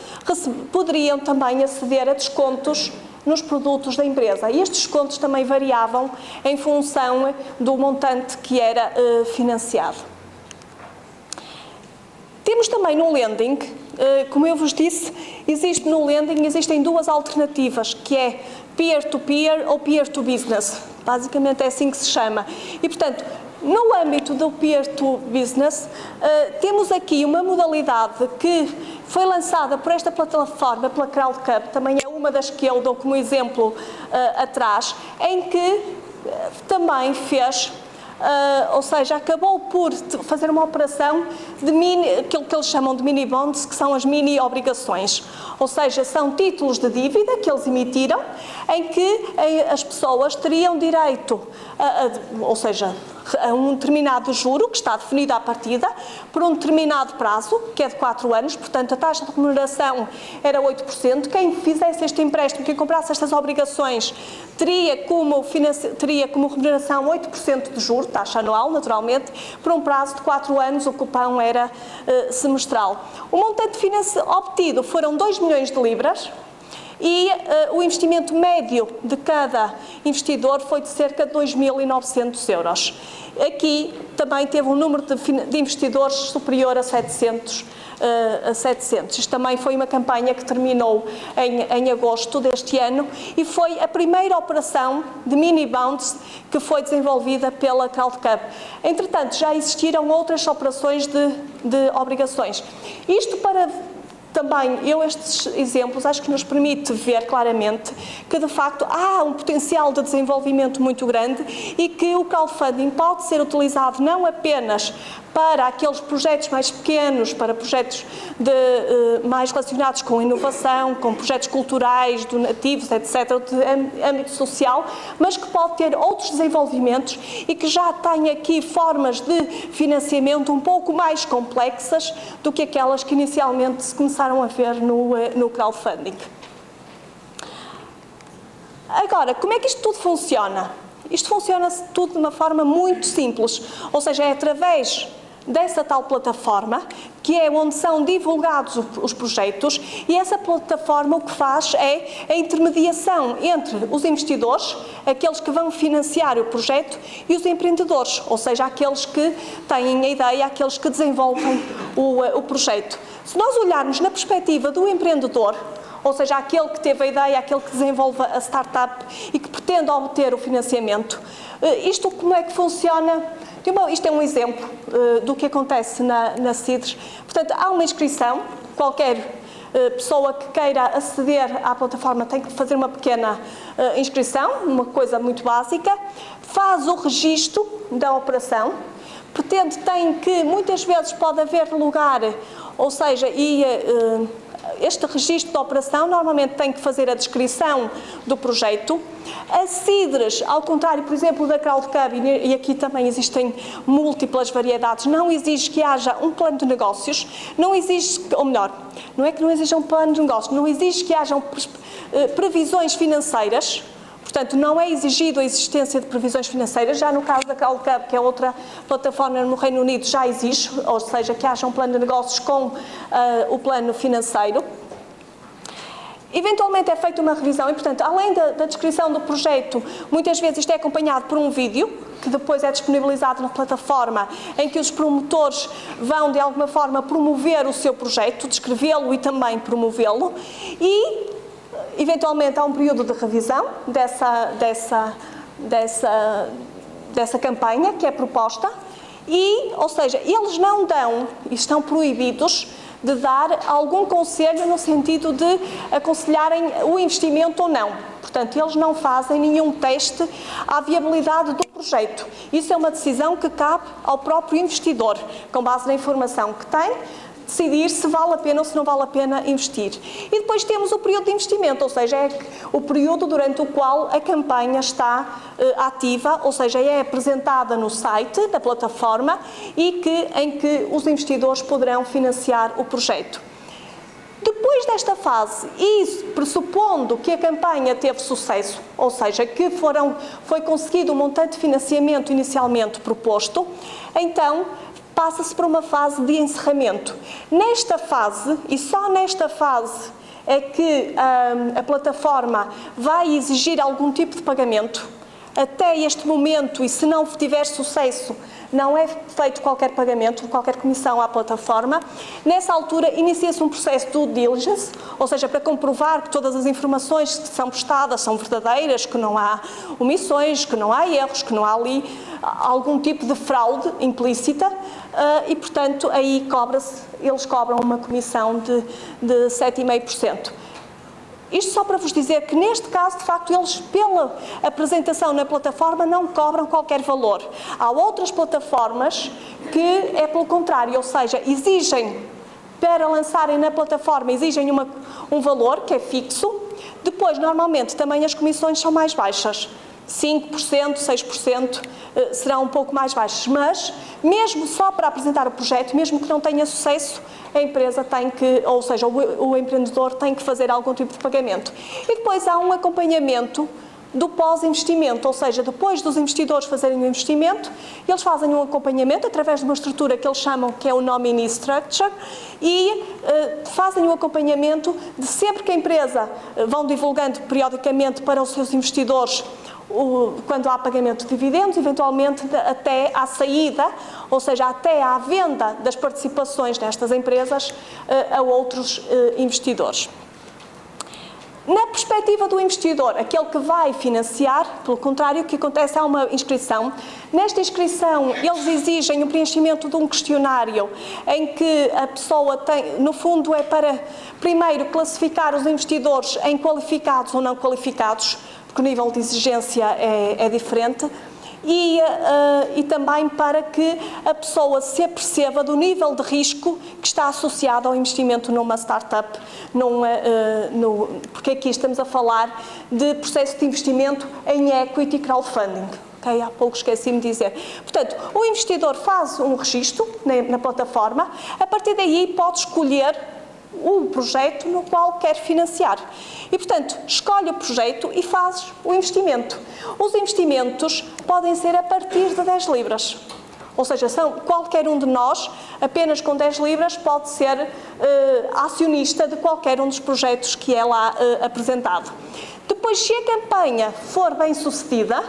poderiam também aceder a descontos nos produtos da empresa. E estes descontos também variavam em função do montante que era financiado. Temos também no lending, como eu vos disse, no lending existem duas alternativas, que é peer-to-peer ou peer-to-business. Basicamente é assim que se chama. E, portanto, no âmbito do peer-to-business, temos aqui uma modalidade que foi lançada por esta plataforma, pela CrowdCup, também é uma das que eu dou como exemplo atrás, em que também fez, ou seja, acabou por fazer uma operação de aquilo que eles chamam de mini bonds, que são as mini obrigações. Ou seja, são títulos de dívida que eles emitiram, em que as pessoas teriam direito, ou seja, a um determinado juro que está definido à partida, por um determinado prazo, que é de 4 anos, portanto a taxa de remuneração era 8%. Quem fizesse este empréstimo, quem comprasse estas obrigações, teria como remuneração 8% de juro, taxa anual, naturalmente, por um prazo de 4 anos, o cupão era semestral. O montante obtido foram 2 milhões de libras, e o investimento médio de cada investidor foi de cerca de 2.900 euros. Aqui também teve um número de investidores superior a 700. Isto também foi uma campanha que terminou em agosto deste ano e foi a primeira operação de mini bonds que foi desenvolvida pela CrowdCup. Entretanto, já existiram outras operações de obrigações. Isto para... Também, estes exemplos, acho que nos permite ver claramente que, de facto, há um potencial de desenvolvimento muito grande e que o crowdfunding pode ser utilizado não apenas para aqueles projetos mais pequenos, para projetos mais relacionados com inovação, com projetos culturais, donativos, etc., de âmbito social, mas que pode ter outros desenvolvimentos e que já tem aqui formas de financiamento um pouco mais complexas do que aquelas que inicialmente se começaram a ver no crowdfunding. Agora, como é que isto tudo funciona? Isto funciona tudo de uma forma muito simples, ou seja, é através dessa tal plataforma, que é onde são divulgados os projetos, e essa plataforma o que faz é a intermediação entre os investidores, aqueles que vão financiar o projeto, e os empreendedores, ou seja, aqueles que têm a ideia, aqueles que desenvolvem o projeto. Se nós olharmos na perspectiva do empreendedor, ou seja, aquele que teve a ideia, aquele que desenvolve a startup e que pretende obter o financiamento, isto como é que funciona? Isto é um exemplo do que acontece na CIDRS. Portanto, há uma inscrição, qualquer pessoa que queira aceder à plataforma tem que fazer uma pequena inscrição, uma coisa muito básica, faz o registro da operação, tem que, muitas vezes pode haver lugar, ou seja, este registro de operação normalmente tem que fazer a descrição do projeto. A CIDRES, ao contrário, por exemplo, da CrowdCub, e aqui também existem múltiplas variedades, não exige que haja um plano de negócios, não exige, ou melhor, não é que não exija um plano de negócios, não exige que hajam previsões financeiras. Portanto, não é exigido a existência de previsões financeiras. Já no caso da CrowdCub, que é outra plataforma no Reino Unido, já exige, ou seja, que haja um plano de negócios com o plano financeiro. Eventualmente é feita uma revisão e, portanto, além da descrição do projeto, muitas vezes isto é acompanhado por um vídeo, que depois é disponibilizado na plataforma, em que os promotores vão, de alguma forma, promover o seu projeto, descrevê-lo e também promovê-lo. E, eventualmente, há um período de revisão dessa campanha que é proposta e, ou seja, eles não dão e estão proibidos de dar algum conselho no sentido de aconselharem o investimento ou não. Portanto, eles não fazem nenhum teste à viabilidade do projeto. Isso é uma decisão que cabe ao próprio investidor, com base na informação que tem, decidir se vale a pena ou se não vale a pena investir. E depois temos o período de investimento, ou seja, é o período durante o qual a campanha está ativa, ou seja, é apresentada no site da plataforma e em que os investidores poderão financiar o projeto. Depois desta fase, e pressupondo que a campanha teve sucesso, ou seja, que foi conseguido o montante de financiamento inicialmente proposto, então passa-se para uma fase de encerramento. Nesta fase, e só nesta fase, é que a plataforma vai exigir algum tipo de pagamento. Até este momento, e se não tiver sucesso, não é feito qualquer pagamento, qualquer comissão à plataforma. Nessa altura, inicia-se um processo de due diligence, ou seja, para comprovar que todas as informações que são prestadas são verdadeiras, que não há omissões, que não há erros, que não há ali algum tipo de fraude implícita e, portanto, aí eles cobram uma comissão de 7,5%. Isto só para vos dizer que, neste caso, de facto, eles, pela apresentação na plataforma, não cobram qualquer valor. Há outras plataformas que é pelo contrário, ou seja, exigem, para lançarem na plataforma, exigem um valor que é fixo. Depois, normalmente, também as comissões são mais baixas. 5%, 6% serão um pouco mais baixos, mas mesmo só para apresentar o projeto, mesmo que não tenha sucesso, a empresa tem que, ou seja, o empreendedor tem que fazer algum tipo de pagamento. E depois há um acompanhamento do pós-investimento, ou seja, depois dos investidores fazerem o investimento, eles fazem um acompanhamento através de uma estrutura que eles chamam que é o nominee structure e fazem o acompanhamento de sempre que a empresa vão divulgando periodicamente para os seus investidores quando há pagamento de dividendos, eventualmente até à saída, ou seja, até à venda das participações nestas empresas a outros investidores. Na perspectiva do investidor, aquele que vai financiar, pelo contrário, o que acontece é uma inscrição. Nesta inscrição, eles exigem o preenchimento de um questionário em que a pessoa tem, no fundo, é para, primeiro, classificar os investidores em qualificados ou não qualificados, porque o nível de exigência é diferente, e também para que a pessoa se aperceba do nível de risco que está associado ao investimento numa startup, porque aqui estamos a falar de processo de investimento em equity crowdfunding. Okay? Há pouco esqueci-me de dizer. Portanto, o investidor faz um registro na plataforma, a partir daí pode escolher o projeto no qual quer financiar. E, portanto, escolhe o projeto e faz o investimento. Os investimentos podem ser a partir de 10 libras. Ou seja, qualquer um de nós, apenas com 10 libras, pode ser acionista de qualquer um dos projetos que é lá apresentado. Depois, se a campanha for bem sucedida,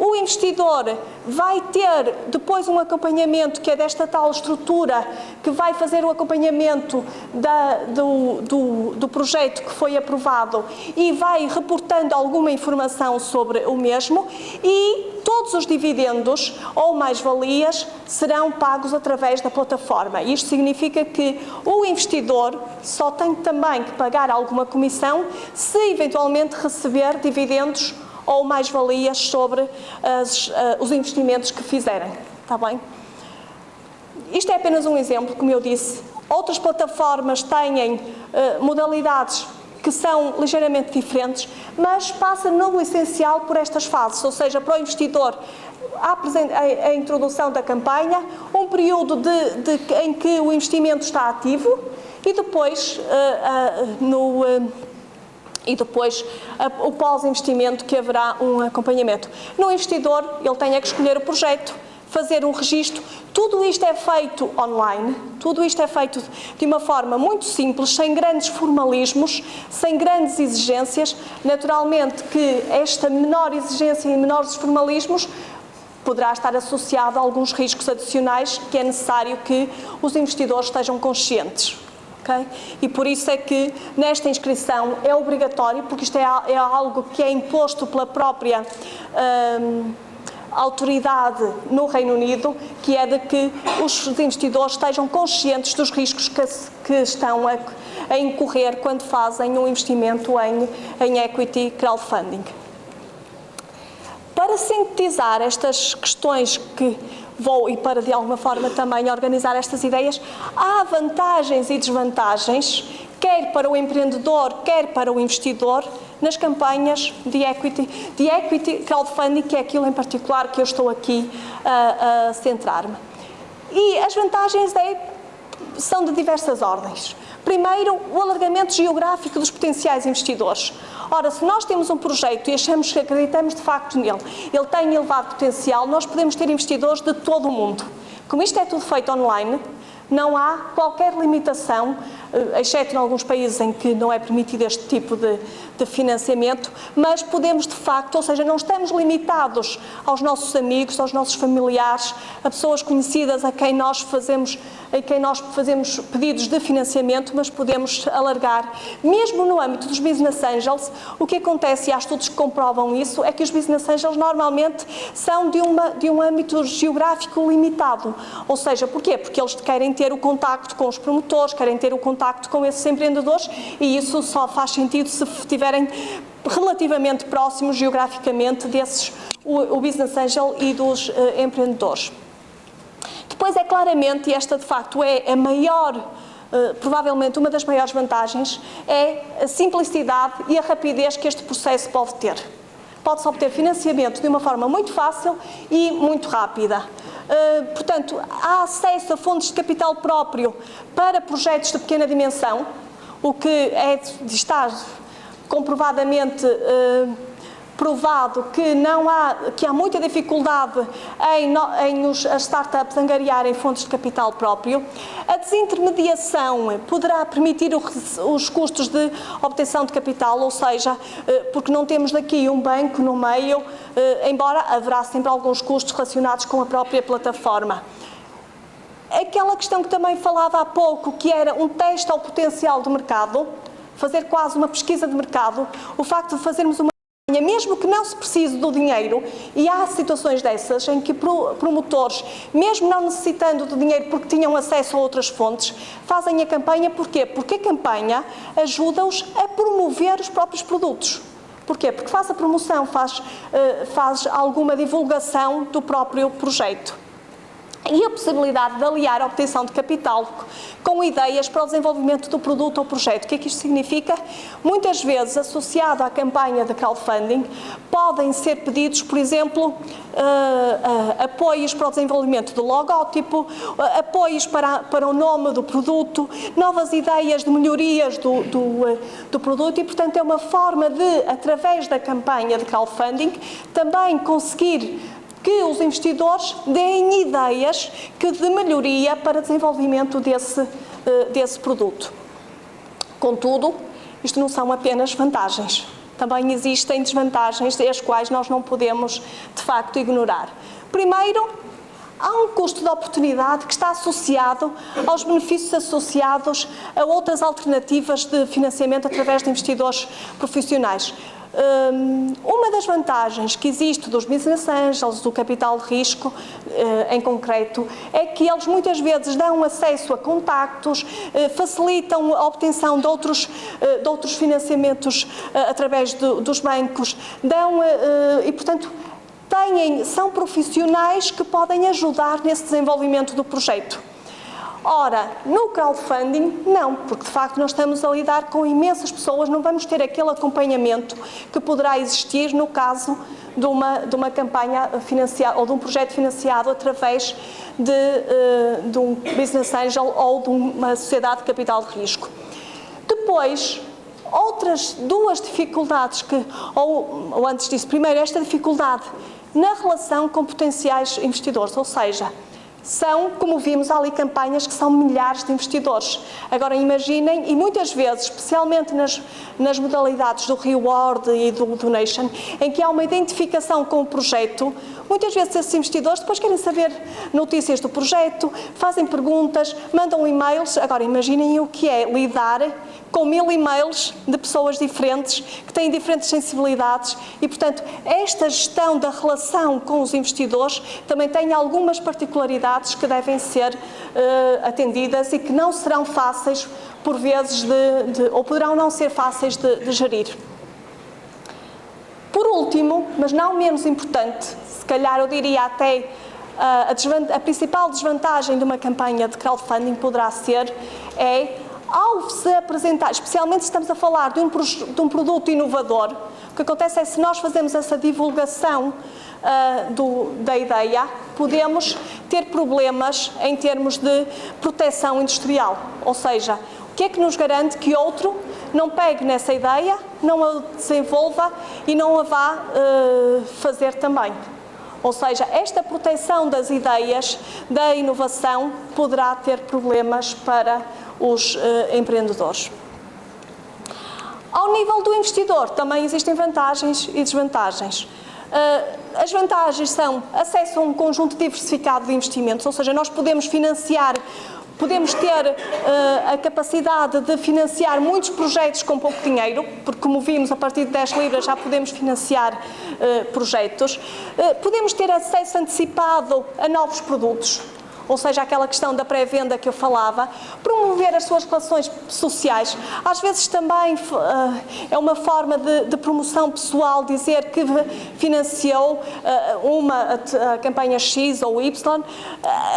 o investidor vai ter depois um acompanhamento que é desta tal estrutura que vai fazer o acompanhamento do projeto que foi aprovado e vai reportando alguma informação sobre o mesmo e todos os dividendos ou mais-valias serão pagos através da plataforma. Isto significa que o investidor só tem também que pagar alguma comissão se eventualmente receber dividendos ou mais-valias sobre os investimentos que fizerem. Está bem? Isto é apenas um exemplo, como eu disse, Outras plataformas têm modalidades que são ligeiramente diferentes, mas passa no essencial por estas fases, ou seja, para o investidor a introdução da campanha, um período em que o investimento está ativo e depois, o pós-investimento, que haverá um acompanhamento. No investidor, ele tem que escolher o projeto, fazer um registro. Tudo isto é feito online, tudo isto é feito de uma forma muito simples, sem grandes formalismos, sem grandes exigências. Naturalmente que esta menor exigência e menores formalismos poderá estar associado a alguns riscos adicionais que é necessário que os investidores estejam conscientes. Okay? E por isso é que nesta inscrição é obrigatório, porque isto é algo que é imposto pela própria autoridade no Reino Unido, que é de que os investidores estejam conscientes dos riscos que estão a incorrer quando fazem um investimento em equity crowdfunding. Para sintetizar estas questões e para de alguma forma também organizar estas ideias, há vantagens e desvantagens, quer para o empreendedor, quer para o investidor, nas campanhas de equity crowdfunding, que é aquilo em particular que eu estou aqui a centrar-me. E as vantagens são de diversas ordens. Primeiro, o alargamento geográfico dos potenciais investidores. Ora, se nós temos um projeto e achamos que acreditamos de facto nele, ele tem elevado potencial, nós podemos ter investidores de todo o mundo. Como isto é tudo feito online, não há qualquer limitação, exceto em alguns países em que não é permitido este tipo de financiamento, mas podemos de facto, ou seja, não estamos limitados aos nossos amigos, aos nossos familiares, a pessoas conhecidas a quem nós fazemos pedidos de financiamento, mas podemos alargar. Mesmo no âmbito dos Business Angels, o que acontece, e há estudos que comprovam isso, é que os Business Angels normalmente são de um âmbito geográfico limitado. Ou seja, porquê? Porque eles querem ter o contacto com os promotores, querem ter o contacto com esses empreendedores, e isso só faz sentido se estiverem relativamente próximos geograficamente o Business Angel e dos empreendedores. Depois é claramente, e esta de facto é a maior, provavelmente uma das maiores vantagens, é a simplicidade e a rapidez que este processo pode ter. Pode-se obter financiamento de uma forma muito fácil e muito rápida. Portanto, há acesso a fontes de capital próprio para projetos de pequena dimensão, o que está comprovadamente provado que há muita dificuldade em as startups angariarem fontes de capital próprio. A desintermediação poderá permitir os custos de obtenção de capital, ou seja, porque não temos daqui um banco no meio, embora haverá sempre alguns custos relacionados com a própria plataforma. Aquela questão que também falava há pouco, que era um teste ao potencial do mercado, fazer quase uma pesquisa de mercado, o facto de fazermos uma campanha, mesmo que não se precise do dinheiro, e há situações dessas em que promotores, mesmo não necessitando do dinheiro porque tinham acesso a outras fontes, fazem a campanha. Porquê? Porque a campanha ajuda-os a promover os próprios produtos. Porquê? Porque faz a promoção, faz alguma divulgação do próprio projeto. E a possibilidade de aliar a obtenção de capital com ideias para o desenvolvimento do produto ou projeto. O que é que isto significa? Muitas vezes, associado à campanha de crowdfunding, podem ser pedidos, por exemplo, apoios para o desenvolvimento do logótipo, apoios para o nome do produto, novas ideias de melhorias do produto, e, portanto, é uma forma de, através da campanha de crowdfunding, também conseguir que os investidores deem ideias de melhoria para desenvolvimento desse produto. Contudo, isto não são apenas vantagens. Também existem desvantagens, as quais nós não podemos, de facto, ignorar. Primeiro, há um custo de oportunidade que está associado aos benefícios associados a outras alternativas de financiamento através de investidores profissionais. Uma das vantagens que existe dos Business Angels, do capital de risco em concreto, é que eles muitas vezes dão acesso a contactos, facilitam a obtenção de outros financiamentos através dos bancos, e, portanto, são profissionais que podem ajudar nesse desenvolvimento do projeto. Ora, no crowdfunding, não, porque de facto nós estamos a lidar com imensas pessoas, não vamos ter aquele acompanhamento que poderá existir no caso de uma campanha financiada ou de um projeto financiado através de um business angel ou de uma sociedade de capital de risco. Depois, outras duas dificuldades ou antes disso, primeiro esta dificuldade na relação com potenciais investidores, ou seja, são, como vimos, há ali campanhas que são milhares de investidores. Agora imaginem, e muitas vezes, especialmente nas modalidades do reward e do donation, em que há uma identificação com o projeto, muitas vezes esses investidores depois querem saber notícias do projeto, fazem perguntas, mandam e-mails. Agora imaginem o que é lidar com 1000 e-mails de pessoas diferentes, que têm diferentes sensibilidades e, portanto, esta gestão da relação com os investidores também tem algumas particularidades que devem ser atendidas e que não serão fáceis, por vezes, ou poderão não ser fáceis de gerir. Por último, mas não menos importante, se calhar eu diria até a principal desvantagem de uma campanha de crowdfunding poderá ser ao se apresentar, especialmente se estamos a falar de um produto inovador, o que acontece é que se nós fazemos essa divulgação da ideia, podemos ter problemas em termos de proteção industrial. Ou seja, o que é que nos garante que outro não pegue nessa ideia, não a desenvolva e não a vá fazer também? Ou seja, esta proteção das ideias, da inovação, poderá ter problemas para os empreendedores. Ao nível do investidor, também existem vantagens e desvantagens. As vantagens são acesso a um conjunto diversificado de investimentos, ou seja, nós podemos financiar, podemos ter a capacidade de financiar muitos projetos com pouco dinheiro, porque, como vimos, a partir de 10 libras já podemos financiar projetos. Podemos ter acesso antecipado a novos produtos, ou seja, aquela questão da pré-venda que eu falava, promover as suas relações sociais. Às vezes também é uma forma de promoção pessoal, dizer que financiou a campanha X ou Y,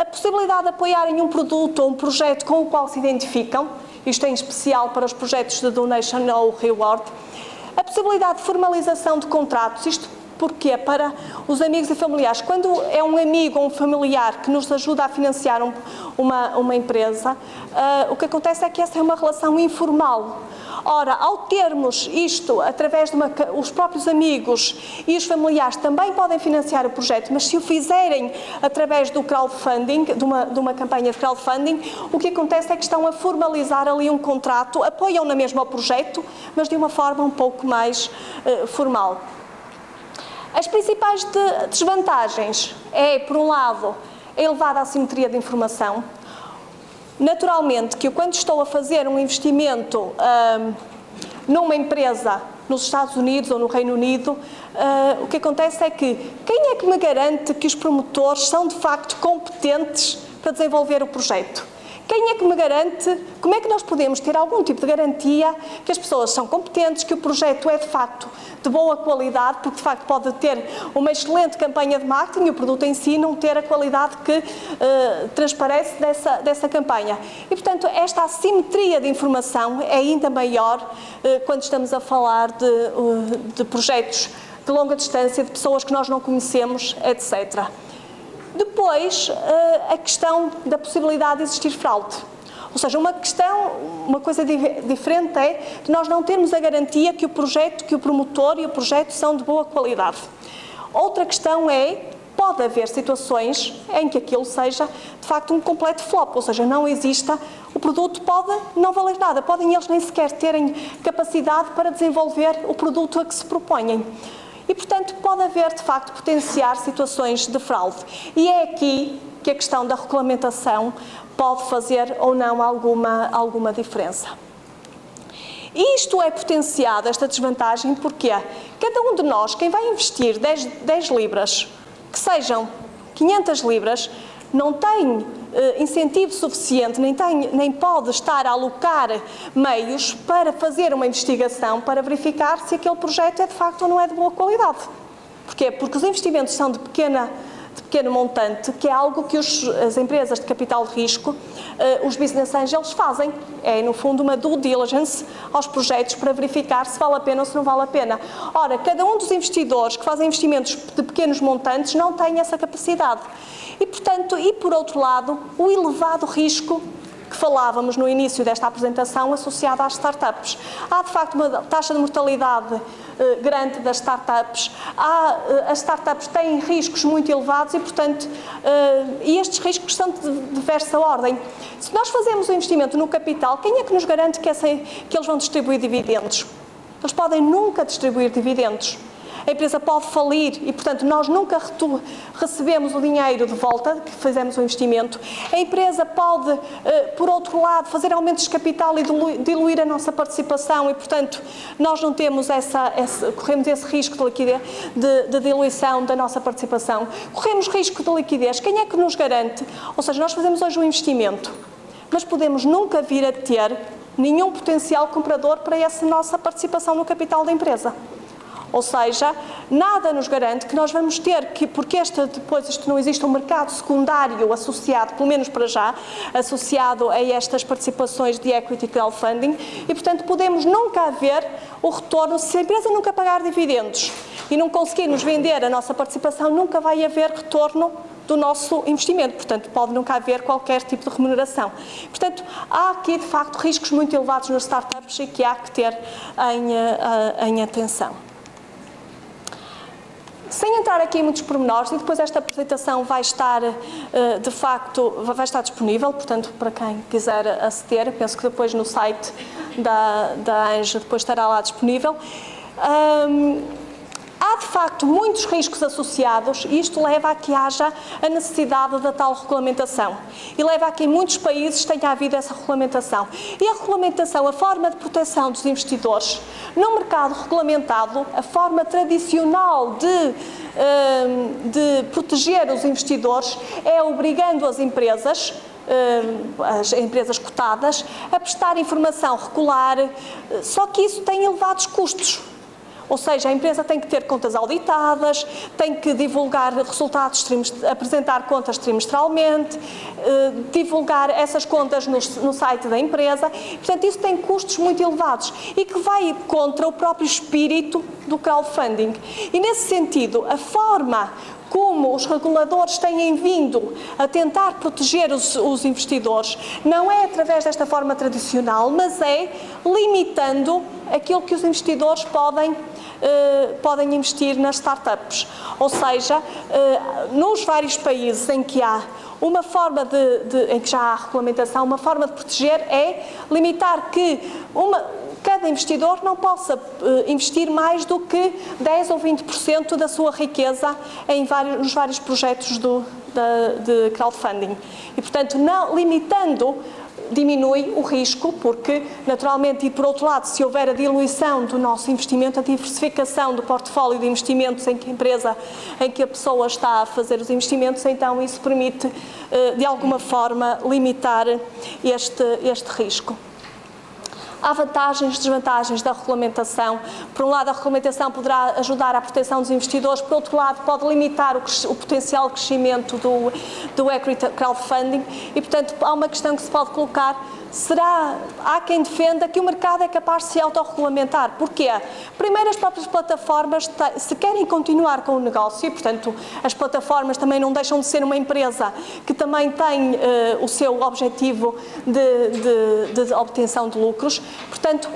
a possibilidade de apoiarem um produto ou um projeto com o qual se identificam, isto em especial para os projetos de donation ou reward, a possibilidade de formalização de contratos, isto porque para os amigos e familiares, quando é um amigo ou um familiar que nos ajuda a financiar uma empresa, o que acontece é que essa é uma relação informal. Ora, ao termos isto através os próprios amigos e os familiares também podem financiar o projeto, mas se o fizerem através do crowdfunding, de uma campanha de crowdfunding, o que acontece é que estão a formalizar ali um contrato, apoiam na mesma o projeto, mas de uma forma um pouco mais formal. As principais desvantagens por um lado, a elevada assimetria de informação. Naturalmente, que eu quando estou a fazer um investimento numa empresa nos Estados Unidos ou no Reino Unido, o que acontece é que quem é que me garante que os promotores são de facto competentes para desenvolver o projeto? Quem é que me garante, como é que nós podemos ter algum tipo de garantia que as pessoas são competentes, que o projeto é de facto de boa qualidade, porque de facto pode ter uma excelente campanha de marketing e o produto em si não ter a qualidade que transparece dessa campanha. E portanto esta assimetria de informação é ainda maior quando estamos a falar de projetos de longa distância, de pessoas que nós não conhecemos, etc. Depois, a questão da possibilidade de existir fraude. Ou seja, uma coisa diferente é de nós não termos a garantia que o projeto, que o promotor e o projeto são de boa qualidade. Outra questão pode haver situações em que aquilo seja, de facto, um completo flop, ou seja, não exista, o produto pode não valer nada, podem eles nem sequer terem capacidade para desenvolver o produto a que se propõem. E, portanto, pode haver, de facto, potenciar situações de fraude. E é aqui que a questão da regulamentação pode fazer ou não alguma diferença. E isto é potenciado, esta desvantagem, porque cada um de nós, quem vai investir 10 libras, que sejam 500 libras, não tem incentivo suficiente, nem pode estar a alocar meios para fazer uma investigação, para verificar se aquele projeto é de facto ou não é de boa qualidade. Porquê? Porque os investimentos são de pequena pequeno montante, que é algo que as empresas de capital de risco, os business angels fazem. É, no fundo, uma due diligence aos projetos para verificar se vale a pena ou se não vale a pena. Ora, cada um dos investidores que fazem investimentos de pequenos montantes não tem essa capacidade. E, portanto, por outro lado, o elevado risco que falávamos no início desta apresentação associado às startups. Há, de facto, uma taxa de mortalidade grande das startups. As startups têm riscos muito elevados e, portanto, e estes riscos são de diversa ordem. Se nós fazemos um investimento no capital, quem é que nos garante que eles vão distribuir dividendos? Eles podem nunca distribuir dividendos. A empresa pode falir e, portanto, nós nunca recebemos o dinheiro de volta que fizemos o investimento. A empresa pode, por outro lado, fazer aumentos de capital e diluir a nossa participação e, portanto, nós não temos corremos esse risco de liquidez, de diluição da nossa participação. Corremos risco de liquidez. Quem é que nos garante? Ou seja, nós fazemos hoje um investimento, mas podemos nunca vir a ter nenhum potencial comprador para essa nossa participação no capital da empresa. Ou seja, nada nos garante que nós vamos ter que, porque depois isto não existe um mercado secundário associado, pelo menos para já, associado a estas participações de equity crowdfunding e, portanto, podemos nunca haver o retorno, se a empresa nunca pagar dividendos e não conseguirmos vender a nossa participação, nunca vai haver retorno do nosso investimento, portanto, pode nunca haver qualquer tipo de remuneração. Portanto, há aqui, de facto, riscos muito elevados nas startups e que há que ter em atenção. Sem entrar aqui em muitos pormenores, e depois esta apresentação vai estar, de facto, vai estar disponível, portanto, para quem quiser aceder, penso que depois no site da ANGE depois estará lá disponível. Há, de facto, muitos riscos associados e isto leva a que haja a necessidade da tal regulamentação. E leva a que em muitos países tenha havido essa regulamentação. E a regulamentação, a forma de proteção dos investidores, no mercado regulamentado, a forma tradicional de proteger os investidores é obrigando as empresas cotadas a prestar informação regular, só que isso tem elevados custos. Ou seja, a empresa tem que ter contas auditadas, tem que divulgar resultados, apresentar contas trimestralmente, divulgar essas contas no site da empresa. Portanto, isso tem custos muito elevados e que vai contra o próprio espírito do crowdfunding. E, nesse sentido, a forma como os reguladores têm vindo a tentar proteger os investidores não é através desta forma tradicional, mas é limitando aquilo que os investidores podem investir nas startups. Ou seja, nos vários países em que há uma forma em que já há regulamentação, uma forma de proteger é limitar que cada investidor não possa investir mais do que 10 ou 20% da sua riqueza nos vários projetos de crowdfunding. E, portanto, não limitando, diminui o risco, porque, naturalmente, e por outro lado, se houver a diluição do nosso investimento, a diversificação do portfólio de investimentos em que a pessoa está a fazer os investimentos, então isso permite, de alguma forma, limitar este risco. Há vantagens e desvantagens da regulamentação. Por um lado, a regulamentação poderá ajudar à proteção dos investidores, por outro lado, pode limitar o potencial crescimento do equity crowdfunding e, portanto, há uma questão que se pode colocar. Há quem defenda que o mercado é capaz de se autorregulamentar. Porquê? Primeiro, as próprias plataformas, se querem continuar com o negócio, e, portanto, as plataformas também não deixam de ser uma empresa que também tem o seu objetivo de obtenção de lucros. Portanto,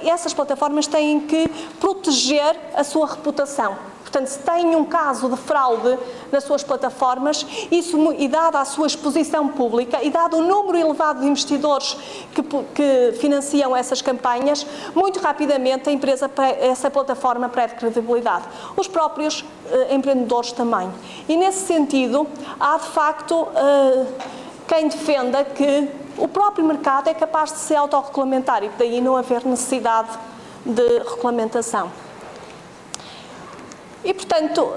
essas plataformas têm que proteger a sua reputação. Portanto, se tem um caso de fraude nas suas plataformas, e dada a sua exposição pública e dado o número elevado de investidores que financiam essas campanhas, muito rapidamente essa plataforma perde credibilidade. Os próprios empreendedores também. E, nesse sentido, há de facto quem defenda que o próprio mercado é capaz de se autorregulamentar e daí não haver necessidade de regulamentação. E, portanto,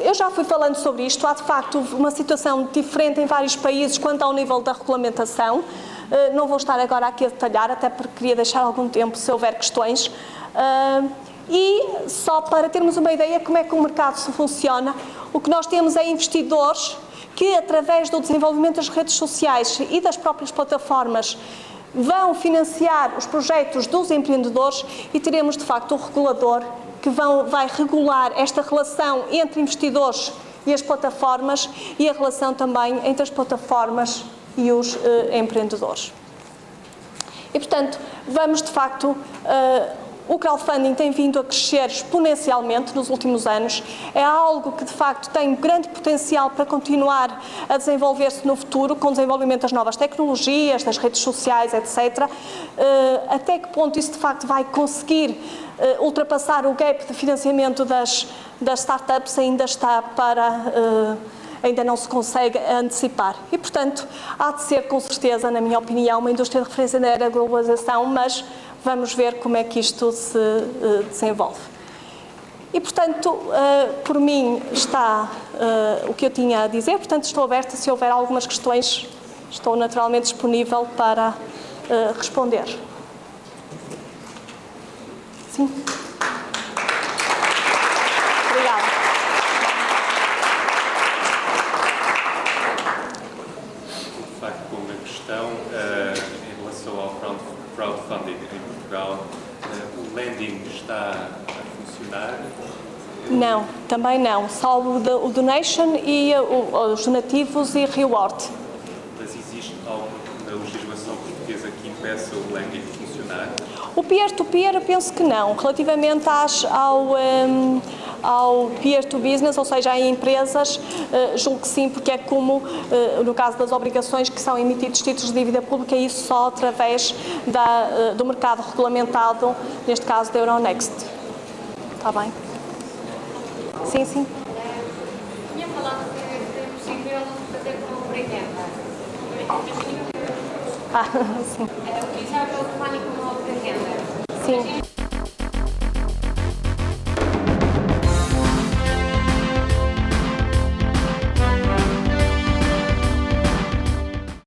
eu já fui falando sobre isto, há de facto uma situação diferente em vários países quanto ao nível da regulamentação. Não vou estar agora aqui a detalhar, até porque queria deixar algum tempo se houver questões. E só para termos uma ideia como é que o mercado funciona, O que nós temos é investidores que, através do desenvolvimento das redes sociais e das próprias plataformas, vão financiar os projetos dos empreendedores e teremos, de facto, um regulador que vai regular esta relação entre investidores e as plataformas e a relação também entre as plataformas e os empreendedores. E, portanto, vamos, de facto, o crowdfunding tem vindo a crescer exponencialmente nos últimos anos. É algo que, de facto, tem grande potencial para continuar a desenvolver-se no futuro, com o desenvolvimento das novas tecnologias, das redes sociais, etc. Até que ponto isso, de facto, vai conseguir ultrapassar o gap de financiamento das startups ainda está ainda não se consegue antecipar. E, portanto, há de ser, com certeza, na minha opinião, uma indústria de referência na era da globalização, mas vamos ver como é que isto se desenvolve. E, portanto, por mim está o que eu tinha a dizer, portanto, estou aberta. Se houver algumas questões, estou naturalmente disponível para responder. Sim. Obrigada. De facto, uma questão em relação ao crowdfunding em Portugal, o lending está a funcionar? Não, também não. Só o donation e os donativos e reward. Mas existe algo na legislação portuguesa que impeça o lending de funcionar? O peer-to-peer, eu penso que não. Relativamente ao peer-to-business, ou seja, em empresas, julgo que sim, porque é como, no caso das obrigações que são emitidos títulos de dívida pública, isso só através do mercado regulamentado, neste caso da Euronext. Está bem? Sim, sim. Tinha falado que é possível fazer compra e venda. Sim. Utilizar o telefone como obra de renda. Sim.